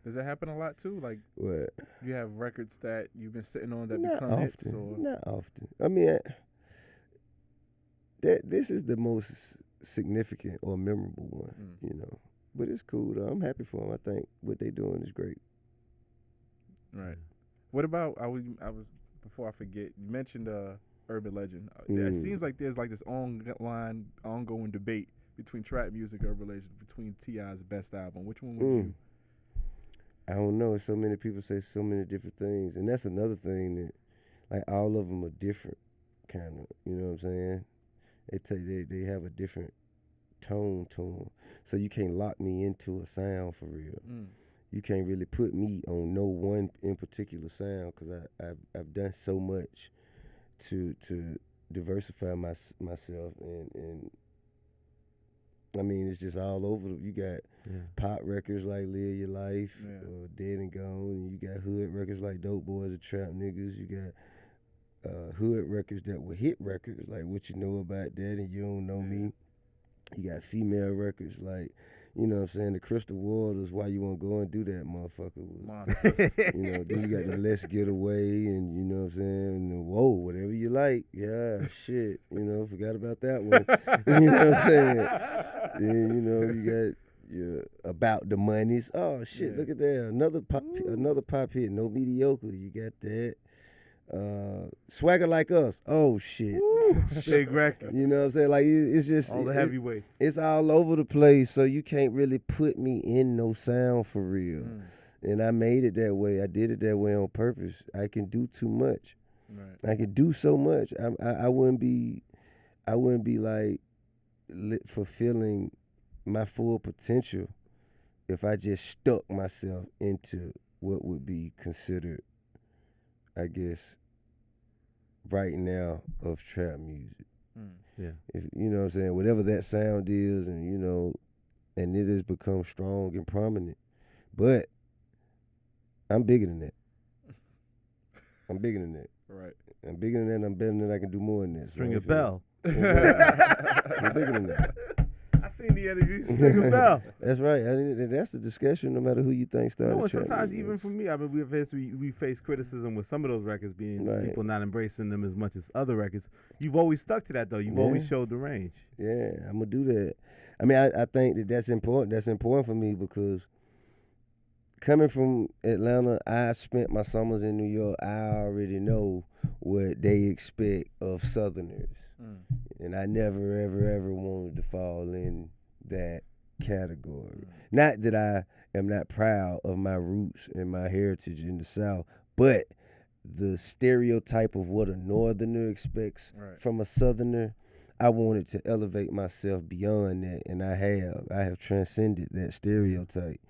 does that happen a lot too? Like, what? You have records that you've been sitting on that not become often, hits? Or? Not often. I mean, this is the most significant or memorable one, But it's cool though. I'm happy for them. I think what they doing is great. Right. What about I was before I forget, you mentioned Urban Legend. It seems like there's like this ongoing debate between trap music and Urban Legend, between T.I.'s best album. Which one would you? I don't know. So many people say so many different things, and that's another thing that like all of them are different, kind of. You know what I'm saying? They have a different tone to them. So you can't lock me into a sound for real. You can't really put me on no one in particular sound because I've done so much to diversify myself and I mean it's just all over. You got pop records like Live Your Life, Dead and Gone, and you got hood records like Dope Boys and Trap Niggas. You got hood records that were hit records like What You Know About That and You Don't Know Me. You got female records like, you know what I'm saying, the Crystal Waters, Why You Wanna Go and Do That Motherfucker was, you know, then you got the Let's Get Away and, you know what I'm saying, and the Whoa, Whatever You Like, yeah, shit, you know, forgot about that one, you know what I'm saying, then, you know, you got About the Monies, oh shit, look at that, another pop hit, No Mediocre, you got that. Swagger Like Us. Oh shit. Big record. You know what I'm saying? Like it's just all the heavyweights. It's all over the place, so you can't really put me in no sound for real. And I made it that way. I did it that way on purpose. I can do too much. Right. I can do so much. I wouldn't be like fulfilling my full potential if I just stuck myself into what would be considered, I guess, right now of trap music. Yeah. If you know what I'm saying, whatever that sound is, and you know, and it has become strong and prominent. But I'm bigger than that. I'm bigger than that. Right. I'm bigger than that. I'm better than that. I can do more than that. String a bell. I'm bigger than that. I seen the interview. String a bell. That's right. That's the discussion. No matter who you think started. You know, sometimes even for me, I mean, we face criticism with some of those records being people not embracing them as much as other records. You've always stuck to that though. You've always showed the range. Yeah, I'm gonna do that. I mean, I think that's important. That's important for me because coming from Atlanta, I spent my summers in New York. I already know what they expect of Southerners. And I never, ever wanted to fall in that category. Not that I am not proud of my roots and my heritage in the South, but the stereotype of what a Northerner expects from a Southerner, I wanted to elevate myself beyond that, and I have transcended that stereotype.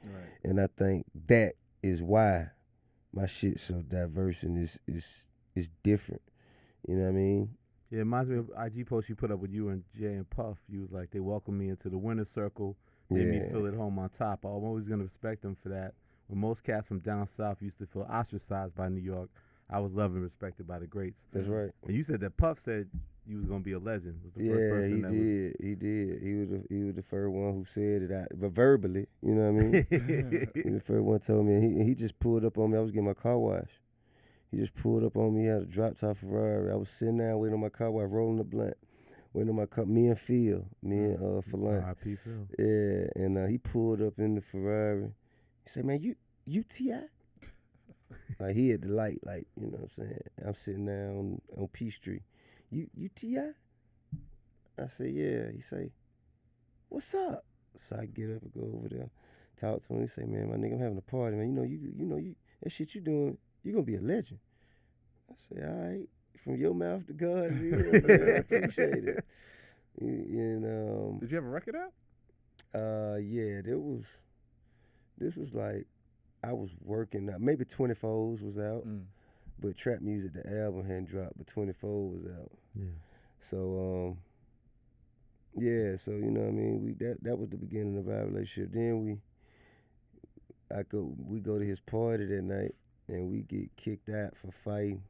And I think that is why my shit's so diverse and is different. You know what I mean? Yeah, it reminds me of IG post you put up with you and Jay and Puff. You was like, they welcomed me into the winner's circle, made me feel at home on top. I'm always gonna respect them for that. When most cats from down south used to feel ostracized by New York, I was loved and respected by the greats. That's right. And you said that Puff said you was gonna be a legend. Was the first person that he did. He was the first one who said it but verbally. You know what I mean? He the first one told me. And he just pulled up on me. I was getting my car wash. He just pulled up on me. He had a drop top Ferrari. I was sitting down waiting on my car wash, rolling the blunt, waiting on my car. Me and Phil, Philan. R.I.P. Phil. Yeah, and he pulled up in the Ferrari. He said, "Man, you T.I.?" Like he had the light, like, you know what I'm saying. I'm sitting down on Peachtree. You T.I.? I say, yeah. He say, what's up? So I get up and go over there, talk to him. He say, man, my nigga, I'm having a party, man. You know, that shit you doing, you gonna be a legend. I say, all right, from your mouth to God's ear, man, I appreciate it. Did you have a record out? Yeah, this was like, I was working out. Maybe 24s was out, but Trap Music, the album hadn't dropped, but 24 was out. Yeah. So, so you know what I mean. That was the beginning of our relationship. Then we go to his party that night, and we get kicked out for fighting.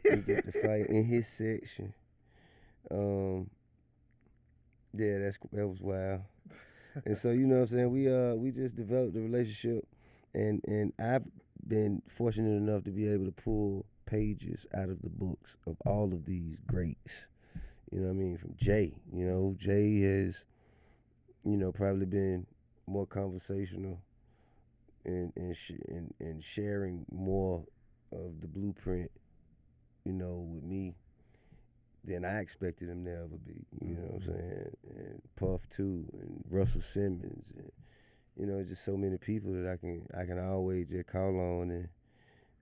We get to fight in his section. Yeah, that was wild. And so you know what I'm saying. We just developed a relationship. And I've been fortunate enough to be able to pull pages out of the books of all of these greats. You know what I mean? From Jay. You know, Jay has, you know, probably been more conversational and sharing more of the blueprint, you know, with me than I expected him to ever be. You know what I'm saying? And Puff too, and Russell Simmons, and you know, just so many people that I can always just call on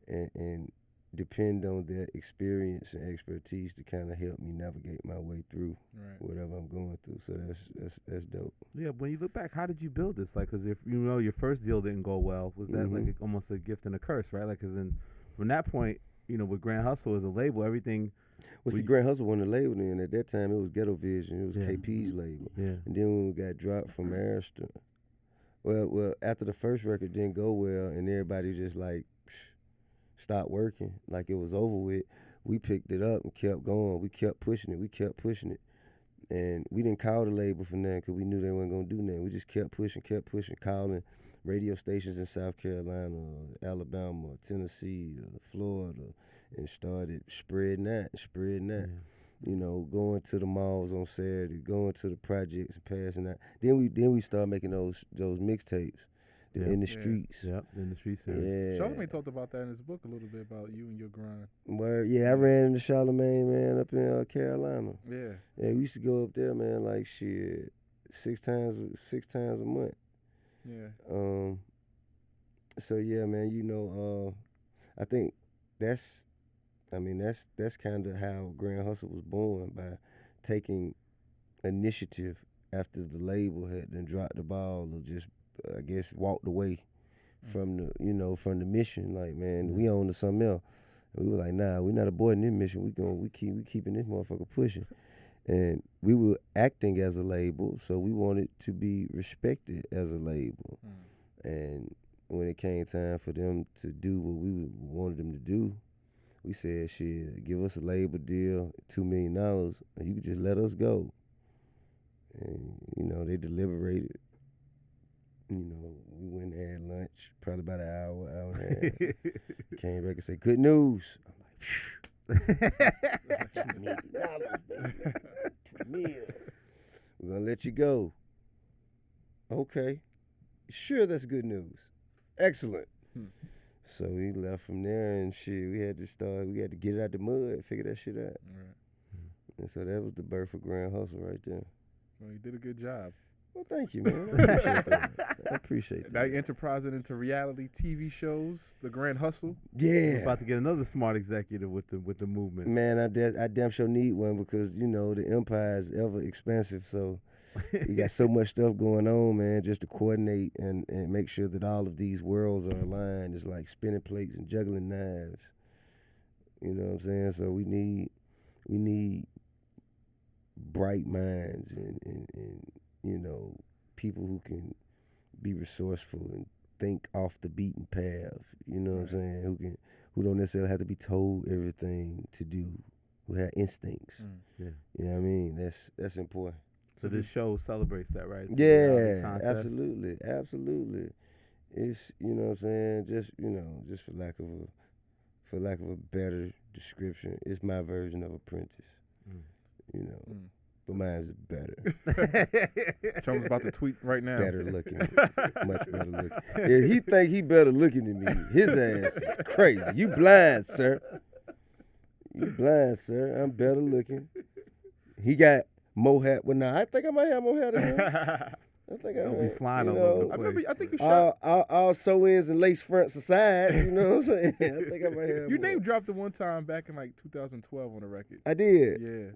and depend on their experience and expertise to kind of help me navigate my way through whatever I'm going through. So that's dope. Yeah, when you look back, how did you build this? Like, because if you know your first deal didn't go well, was that like almost a gift and a curse, right? Like, because then from that point, you know, with Grand Hustle as a label, everything. Well, see, Grand Hustle wasn't a label then. At that time, it was Ghetto Vision. It was KP's label. Yeah. And then when we got dropped from Arista, well, after the first record didn't go well, and everybody just like stopped working, like it was over with, we picked it up and kept going. We kept pushing it. And we didn't call the label for nothing because we knew they weren't going to do nothing. We just kept pushing, calling radio stations in South Carolina, Alabama, Tennessee, Florida, and started spreading that. Yeah. You know, going to the malls on Saturday, going to the projects and passing out. Then we started making those mixtapes in the streets. Yep, in the street series. Yeah. Charlamagne talked about that in his book a little bit about you and your grind. Word. Yeah, I ran into Charlamagne, man, up in Carolina. Yeah. Yeah, we used to go up there, man, like shit, six times a month. Yeah. So yeah, man, you know, I think that's kind of how Grand Hustle was born, by taking initiative after the label had then dropped the ball or just, I guess, walked away from the mission. Like, man, we on to something else. And we were like, nah, we not avoiding this mission. We keeping this motherfucker pushing. And we were acting as a label, so we wanted to be respected as a label. And when it came time for them to do what we wanted them to do, we said, shit, give us a label deal, $2 million, and you could just let us go. And, you know, they deliberated. You know, we went and had lunch, probably about an hour and a half. Came back and said, good news. I'm like, $2 million, baby. $2 million. We're going to let you go. Okay. Sure, that's good news. Excellent. So we left from there, and shit, we had to get it out the mud, figure that shit out. And so that was the birth of Grand Hustle right there. Well, you did a good job. Well, thank you, man. I appreciate that. I appreciate that. Now you're enterprising into reality TV shows, the Grand Hustle. Yeah. We're about to get another smart executive with the movement. Man, I damn sure need one because, you know, the empire is ever expansive. So you got so much stuff going on, man, just to coordinate and make sure that all of these worlds are aligned. It's like spinning plates and juggling knives. You know what I'm saying? So we need bright minds and you know, people who can be resourceful and think off the beaten path. You know what I'm saying? Who don't necessarily have to be told everything to do. Who have instincts. Yeah. You know what I mean? That's important. So this show celebrates that, right? It's Yeah, absolutely. It's, you know what I'm saying, just, you know, just for lack of a better description, it's my version of Apprentice. You know. But mine's better. Trump's about to tweet right now. Better looking. Much better looking. If he think he better looking than me, his ass is crazy. You blind, sir. I'm better looking. He got more hat. Well, nah, I think I might have more hat than him. I think I'll be flying all over the place. I think you shot. All sew-ins and lace fronts aside, you know what I'm saying? I think I might have You more. name dropped it one time back in like 2012 on a record. I did. Yeah.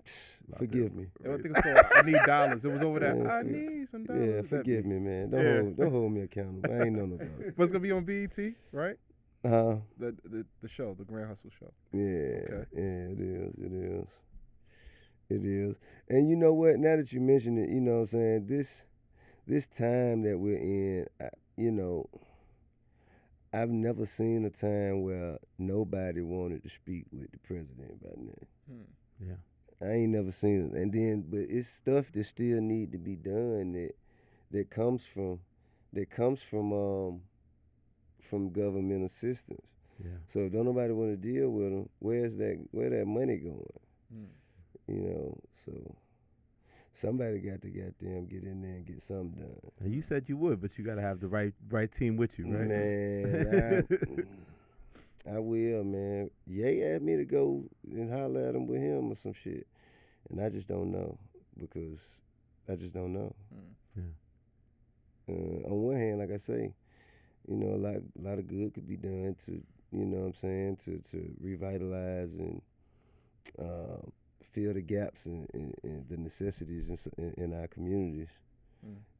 Forgive me. I think it's called I Need Dollars. It was over there. I need some dollars. Yeah, forgive me, man. Don't hold me accountable. I ain't know no better. But it's gonna be on BET, right? The show, the Grand Hustle show. Yeah. Okay. Yeah, it is. And you know what? Now that you mention it, you know what I'm saying, this time that we're in, you know, I've never seen a time where nobody wanted to speak with the president about that. Yeah. I ain't never seen it. And then, but it's stuff that still need to be done that comes from government assistance. Yeah. So if don't nobody want to deal with them, where that money going? You know, so somebody got to goddamn get in there and get something done. And you said you would, but you got to have the right team with you, right? Man, I will, man. Ye asked me to go and holler at him with him or some shit, and I just don't know because I just don't know. On one hand, like I say, you know, a lot of good could be done to you know what I'm saying, to revitalize and fill the gaps and the necessities in our communities.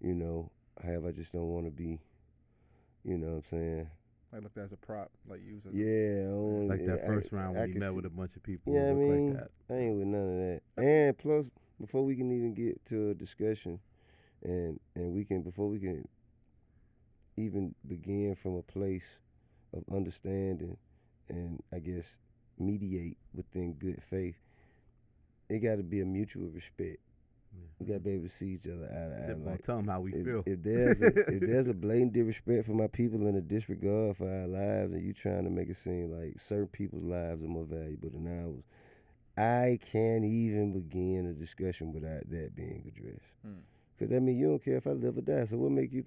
You know, however, I just don't want to be, you know what I'm saying. Like looked as a prop, like used as like that first round when you met with a bunch of people. Yeah, I mean, like that. I ain't with none of that. And plus, before we can even get to a discussion, and before we can even begin from a place of understanding and I guess mediate within good faith, it got to be a mutual respect. We got to be able to see each other eye to eye. Like, tell them how we feel. If there's a blatant disrespect for my people and a disregard for our lives, and you trying to make it seem like certain people's lives are more valuable than ours, I can't even begin a discussion without that being addressed. Because that means you don't care if I live or die. So what make me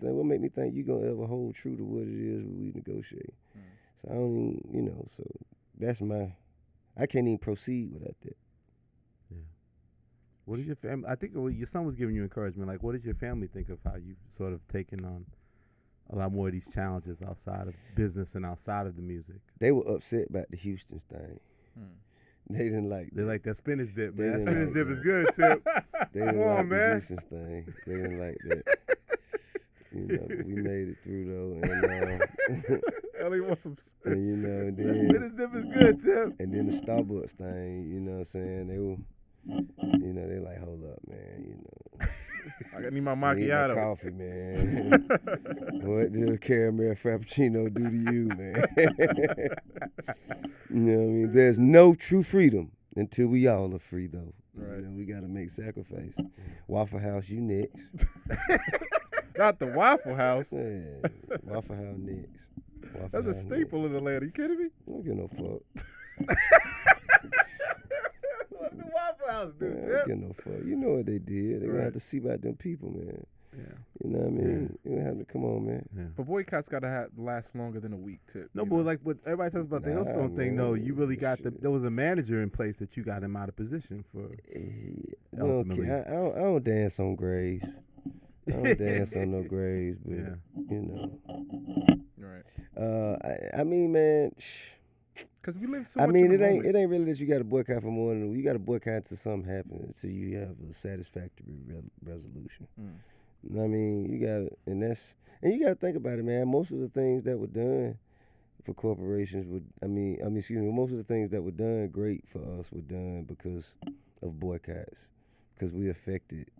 think you're going to ever hold true to what it is we negotiate? So I don't even, you know, so that's I can't even proceed without that. Yeah. What is your family? I think your son was giving you encouragement. Like, what did your family think of how you've sort of taken on a lot more of these challenges outside of business and outside of the music? They were upset about the Houston thing. They didn't like that. They like that spinach dip, man. That spinach dip is good, Tip. They didn't like the Houston thing. They didn't like that. You know, but we made it through, though. And Ellie wants some spinach. And, you know, and then, that spinach dip is good, Tip. And then the Starbucks thing, you know what I'm saying? They were, you know, they like, hold up, man, you know. I need my macchiato. Need my coffee, man. What did a caramel frappuccino do to you, man? You know what I mean? There's no true freedom until we all are free, though. Right. You know, we got to make sacrifice. Waffle House, you next. Not the Waffle House. Yeah, Waffle House next. That's a staple in Atlanta. You kidding me? I don't give no fuck. What did the Waffle House do, Tip? I don't give no fuck. You know what they did. They gonna have to see about them people, man. Yeah. You know what I mean? You have to come on, man. Yeah. But boycotts gotta last longer than a week, Tip. No, but like what everybody talks about the Hailstone thing, though, you really got there was a manager in place that you got him out of position for. Ultimately, I don't dance on graves. I don't dance on no graves, but you know. Right. I mean, man. Because we live so much. I mean, it ain't really that you got to boycott for more than you got to boycott until something happens, until you have a satisfactory resolution. You know what I mean? You got to, and you got to think about it, man. Most of the things that were done for corporations most of the things that were done great for us were done because of boycotts, because we affected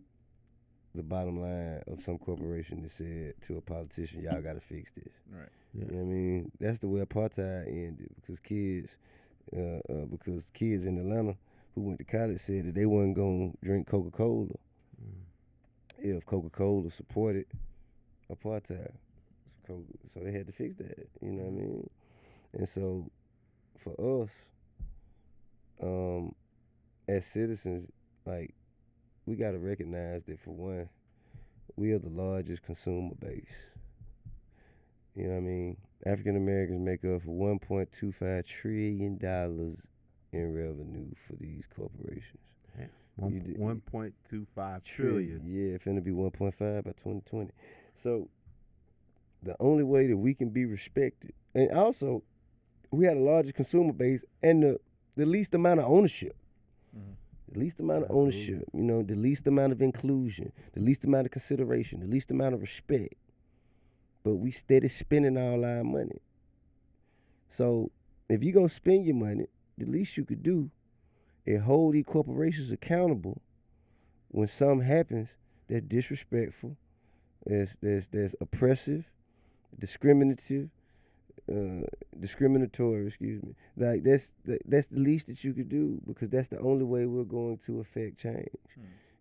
the bottom line of some corporation that said to a politician, y'all got to fix this. Right. Yeah. You know what I mean? That's the way apartheid ended, because kids in Atlanta who went to college said that they wasn't going to drink Coca-Cola if Coca-Cola supported apartheid. So they had to fix that, you know what I mean? And so for us, as citizens, like, we got to recognize that, for one, we are the largest consumer base. You know what I mean? African Americans make up for $1.25 trillion in revenue for these corporations. 1.25 trillion. Yeah, it's finna be 1.5 by 2020. So the only way that we can be respected, and also we had the largest consumer base and the least amount of ownership. The least amount of ownership, you know, the least amount of inclusion, the least amount of consideration, the least amount of respect. But we steady spending all our money. So if you're going to spend your money, the least you could do is hold these corporations accountable when something happens that's disrespectful, that's oppressive, discriminatory, like that's the least that you could do, because that's the only way we're going to affect change.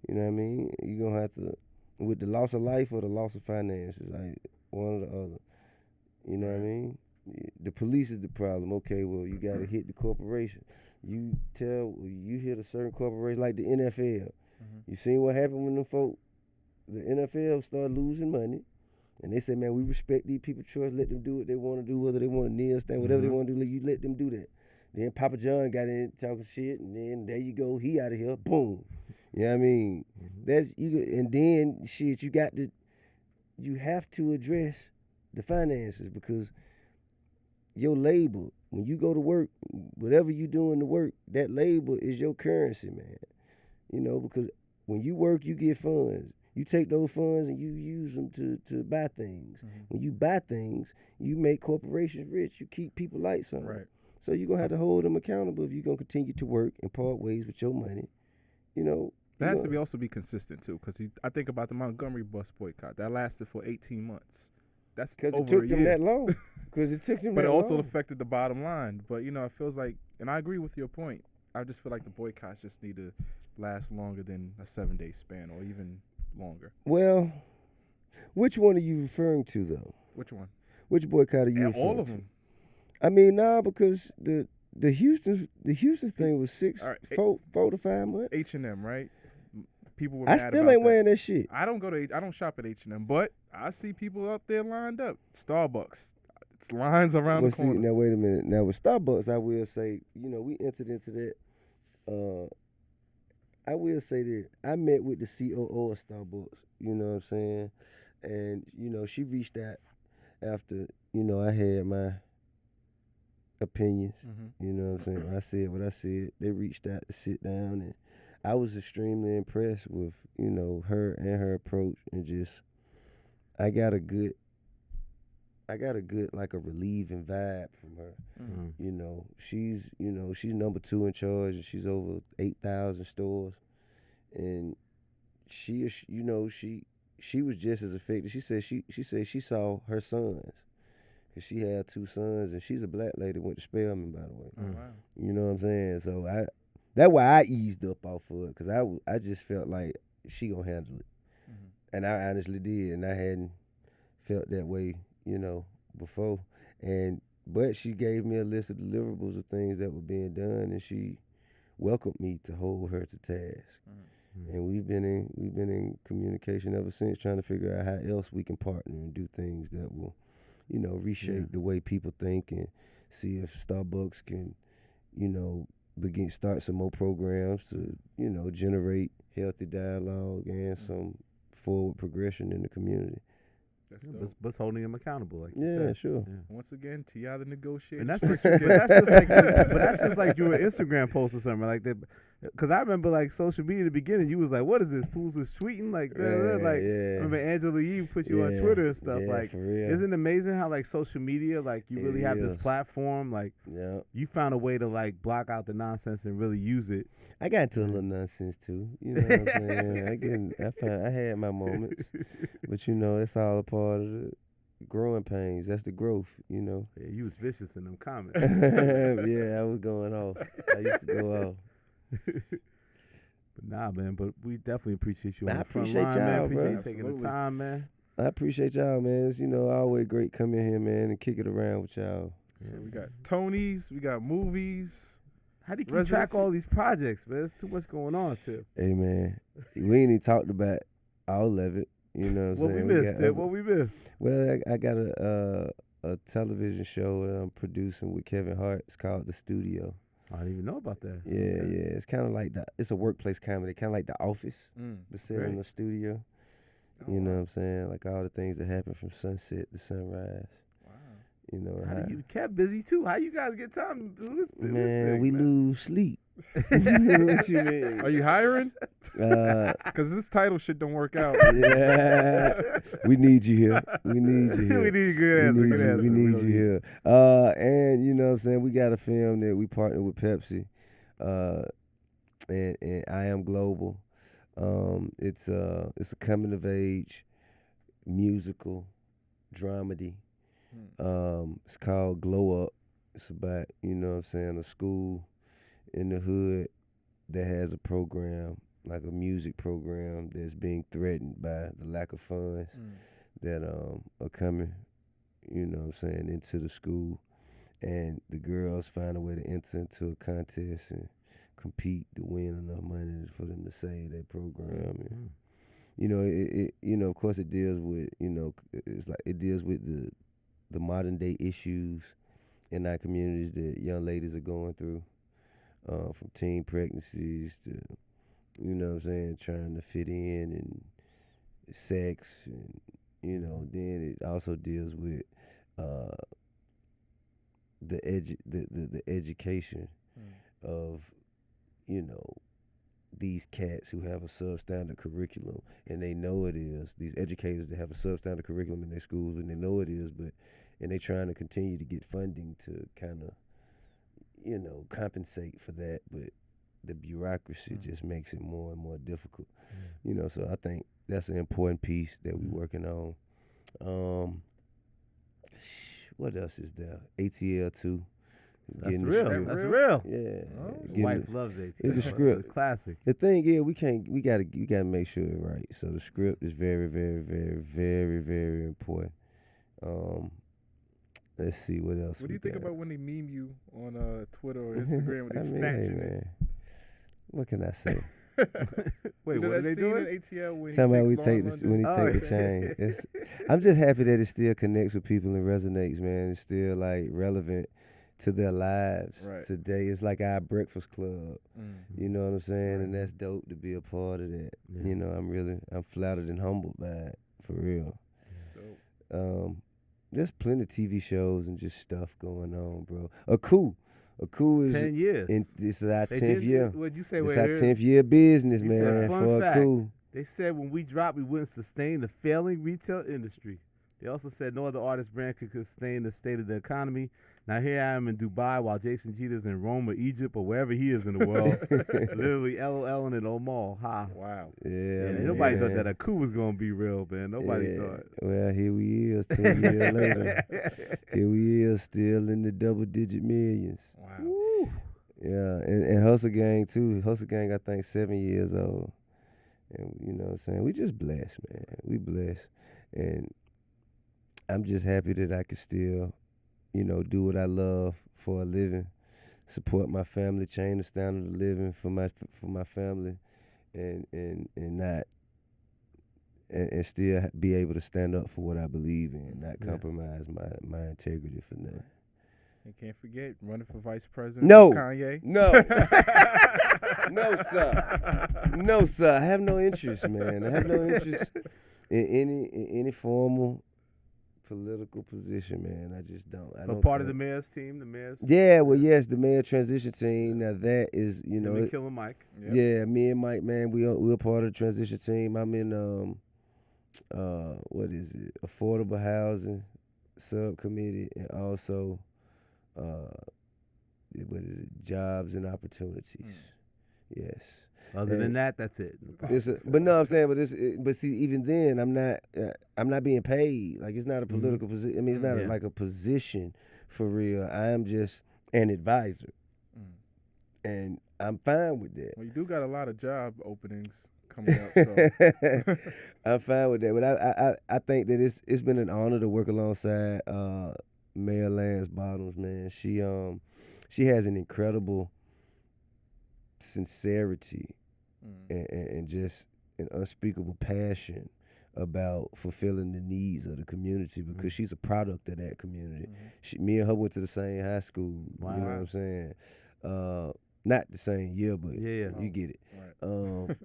You know what I mean? You're gonna have to, with the loss of life or the loss of finances, like one or the other. You know what I mean? The police is the problem. Okay, well, you gotta hit the corporation. You hit a certain corporation like the NFL. You seen what happened when the NFL started losing money. And they say, man, we respect these people's choice. Let them do what they want to do, whether they want to kneel, stand, whatever they want to do. You let them do that. Then Papa John got in talking shit, and then there you go, he out of here. Boom. You know what I mean? And then shit, you have to address the finances, because your labor, when you go to work, whatever you doing to work, that labor is your currency, man. You know, because when you work, you get funds. You take those funds and you use them to buy things. Mm-hmm. When you buy things, you make corporations rich. You keep people like something. Right. So you're going to have to hold them accountable if you're going to continue to work and part ways with your money. You know. That has to also be consistent, too, because I think about the Montgomery bus boycott. That lasted for 18 months. That's because over it took a them year. that long. Because it took them But that it also long. affected the bottom line. But, you know, it feels like, and I agree with your point, I just feel like the boycotts just need to last longer than a 7-day span or even longer. Well, which one are you referring to, though? Which one? Which boycott are you Yeah, referring all of to? them. I mean, nah, because the Houston thing was All right, 4 to 5 months. H&M, right? People were I mad still about ain't that. wearing that shit. I don't shop at H&M, but I see people up there lined up. Starbucks. It's lines around Well, the corner. see, now wait a minute. Now with Starbucks, I will say, you know, we entered into that. I will say that I met with the COO of Starbucks. You know what I'm saying? And you know, she reached out after I had my opinions. Mm-hmm. You know what I'm saying? I said what I said. They reached out to sit down, and I was extremely impressed with her and her approach, and just I got a good like a relieving vibe from her. Mm-hmm. You know, she's number 2 in charge, and she's over 8,000 stores, and she was just as effective. She said she saw her sons, cause she had 2 sons, and she's a black lady, went to Spelman, by the way. Oh, wow. You know what I'm saying? So that's why I eased up off of it, cause I just felt like she gonna handle it, and I honestly did, and I hadn't felt that way, before. But she gave me a list of deliverables of things that were being done, and she welcomed me to hold her to task. And we've been in communication ever since, trying to figure out how else we can partner and do things that will, reshape the way people think, and see if Starbucks can, start some more programs to, generate healthy dialogue and some forward progression in the community. But holding them accountable, like you Yeah, said. sure. Yeah. Once again, T.I. the negotiator. And that's just like your Instagram post or something like that. Because I remember like social media in the beginning, you was like, "What is this? Pools is tweeting like that." Like I remember Angela Yee put you on Twitter and stuff. Like, for real. isn't it amazing how like social media, like you really have this platform, like you found a way to like block out the nonsense and really use it. I got into a little nonsense too. You know what I'm saying? I had my moments, but it's all a part of the growing pains. That's the growth, Yeah, you was vicious in them comments. Yeah, I was going off. I used to go off. But nah, man. But we definitely appreciate you on I the front appreciate line, y'all, man. Appreciate bro. you taking the time, man. I appreciate y'all, man. It's always great coming here, man, and kick it around with y'all. So we got Tonys, we got movies. How do you keep track of all these projects, man? There's too much going on, too. Hey, man, we ain't even talked about all of it. You know what I'm saying? What we missed? Well, I got a television show that I'm producing with Kevin Hart. It's called The Studio. I didn't even know about that. Yeah. It's kind of like it's a workplace comedy, kind of like The Office, but set in the studio. You know what I'm saying? Like all the things that happen from sunset to sunrise. Wow. How do you kept busy too? How you guys get time to do this? Man, we lose sleep. What you mean? Are you hiring? Because this title shit don't work out. Yeah, we need you here. We need you here. We need good answer. We need you here. And you know what I'm saying? We got a film that we partnered with Pepsi, and I Am Global. It's a coming of age musical dramedy. It's called Glow Up. It's about, a school in the hood that has a program, like a music program, that's being threatened by the lack of funds that are coming, into the school. And the girls find a way to enter into a contest and compete to win enough money for them to save their program. And, of course it deals with, it deals with the modern day issues in our communities that young ladies are going through. From teen pregnancies to, trying to fit in, and sex, and, then it also deals with the education of, you know, these cats who have a substandard curriculum, and they know it is, these educators that have a substandard curriculum in their schools, and they know it is, and they trying to continue to get funding to kind of, you know, compensate for that, but the bureaucracy just makes it more and more difficult. You know, so I think that's an important piece that we're working on. What else is there? ATL 2. That's real. That's real. Yeah. My wife loves ATL. It's a script. It's a classic. The thing is, we gotta make sure it's right. So the script is very, very, very, very, very important. Let's see what else. What do you think about when they meme you on Twitter or Instagram when they snatch you? Man, what can I say? Wait, what are they doing? ATL when Talking about he when he take the chain. I'm just happy that it still connects with people and resonates, man. It's still like relevant to their lives today. It's like our breakfast club. You know what I'm saying? And that's dope to be a part of that. Yeah. You know, I'm flattered and humbled by it, for real. There's plenty of TV shows and just stuff going on, bro. A coup is 10 years. This is our 10th year. What'd you say? It's our 10th year business, man. For a coup. They said when we dropped, we wouldn't sustain the failing retail industry. They also said no other artist brand could sustain the state of the economy. Now here I am in Dubai while Jason Jeter's in Rome or Egypt or wherever he is in the world, literally LOL in an old mall. Ha. Wow. Yeah, nobody thought that a coup was going to be real, man. Nobody thought. Well, here we is 10 years later. Here we is still in the double-digit millions. Wow. Woo. Yeah, and Hustle Gang, too. Hustle Gang, I think, 7 years old. And you know what I'm saying? We just blessed, man. We blessed. And I'm just happy that I can still, you know, do what I love for a living, support my family, change the standard of living for my family, and still be able to stand up for what I believe in, not compromise my integrity for nothing. And can't forget running for vice president. No, Kanye. No, no, sir. I have no interest, man. I have no interest in any formal political position, man. I just don't. But part of the mayor's team, Yeah, well, yes, the mayor transition team. Now that is, you know, Killer Mike. Yep. Yeah, me and Mike, man, we're part of the transition team. I'm in what is it? Affordable housing subcommittee, and also what is it? Jobs and opportunities. Yes. Other than that, that's it. But no, I'm saying, but see, even then, I'm not being paid. Like, it's not a political position. I mean, it's not like a position for real. I am just an advisor, and I'm fine with that. Well, you do got a lot of job openings coming up, so I'm fine with that. But I think that it's been an honor to work alongside Mayor Lance Bottoms, man. She has an incredible sincerity and just an unspeakable passion about fulfilling the needs of the community, because she's a product of that community. Me and her went to the same high school. Wow. You know what I'm saying? Not the same year, but you get it. Right.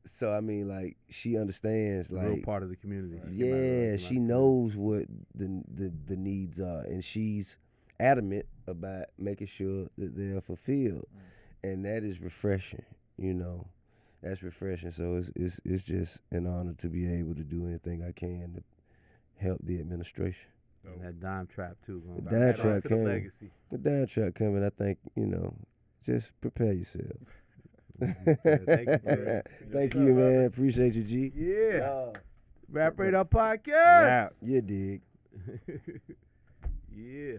So I mean, like, she understands, like, real part of the community. Yeah, she knows what the needs are, and she's adamant about making sure that they're fulfilled. And that is refreshing, you know. That's refreshing. So it's just an honor to be able to do anything I can to help the administration. And that dime trap too. The dime trap coming. The dime trap coming. I think, you know, just prepare yourself. Thank you, Terry. Thank you, man. Appreciate you, G. Yeah. Rap Radar Podcast. Yeah, dig. Yeah.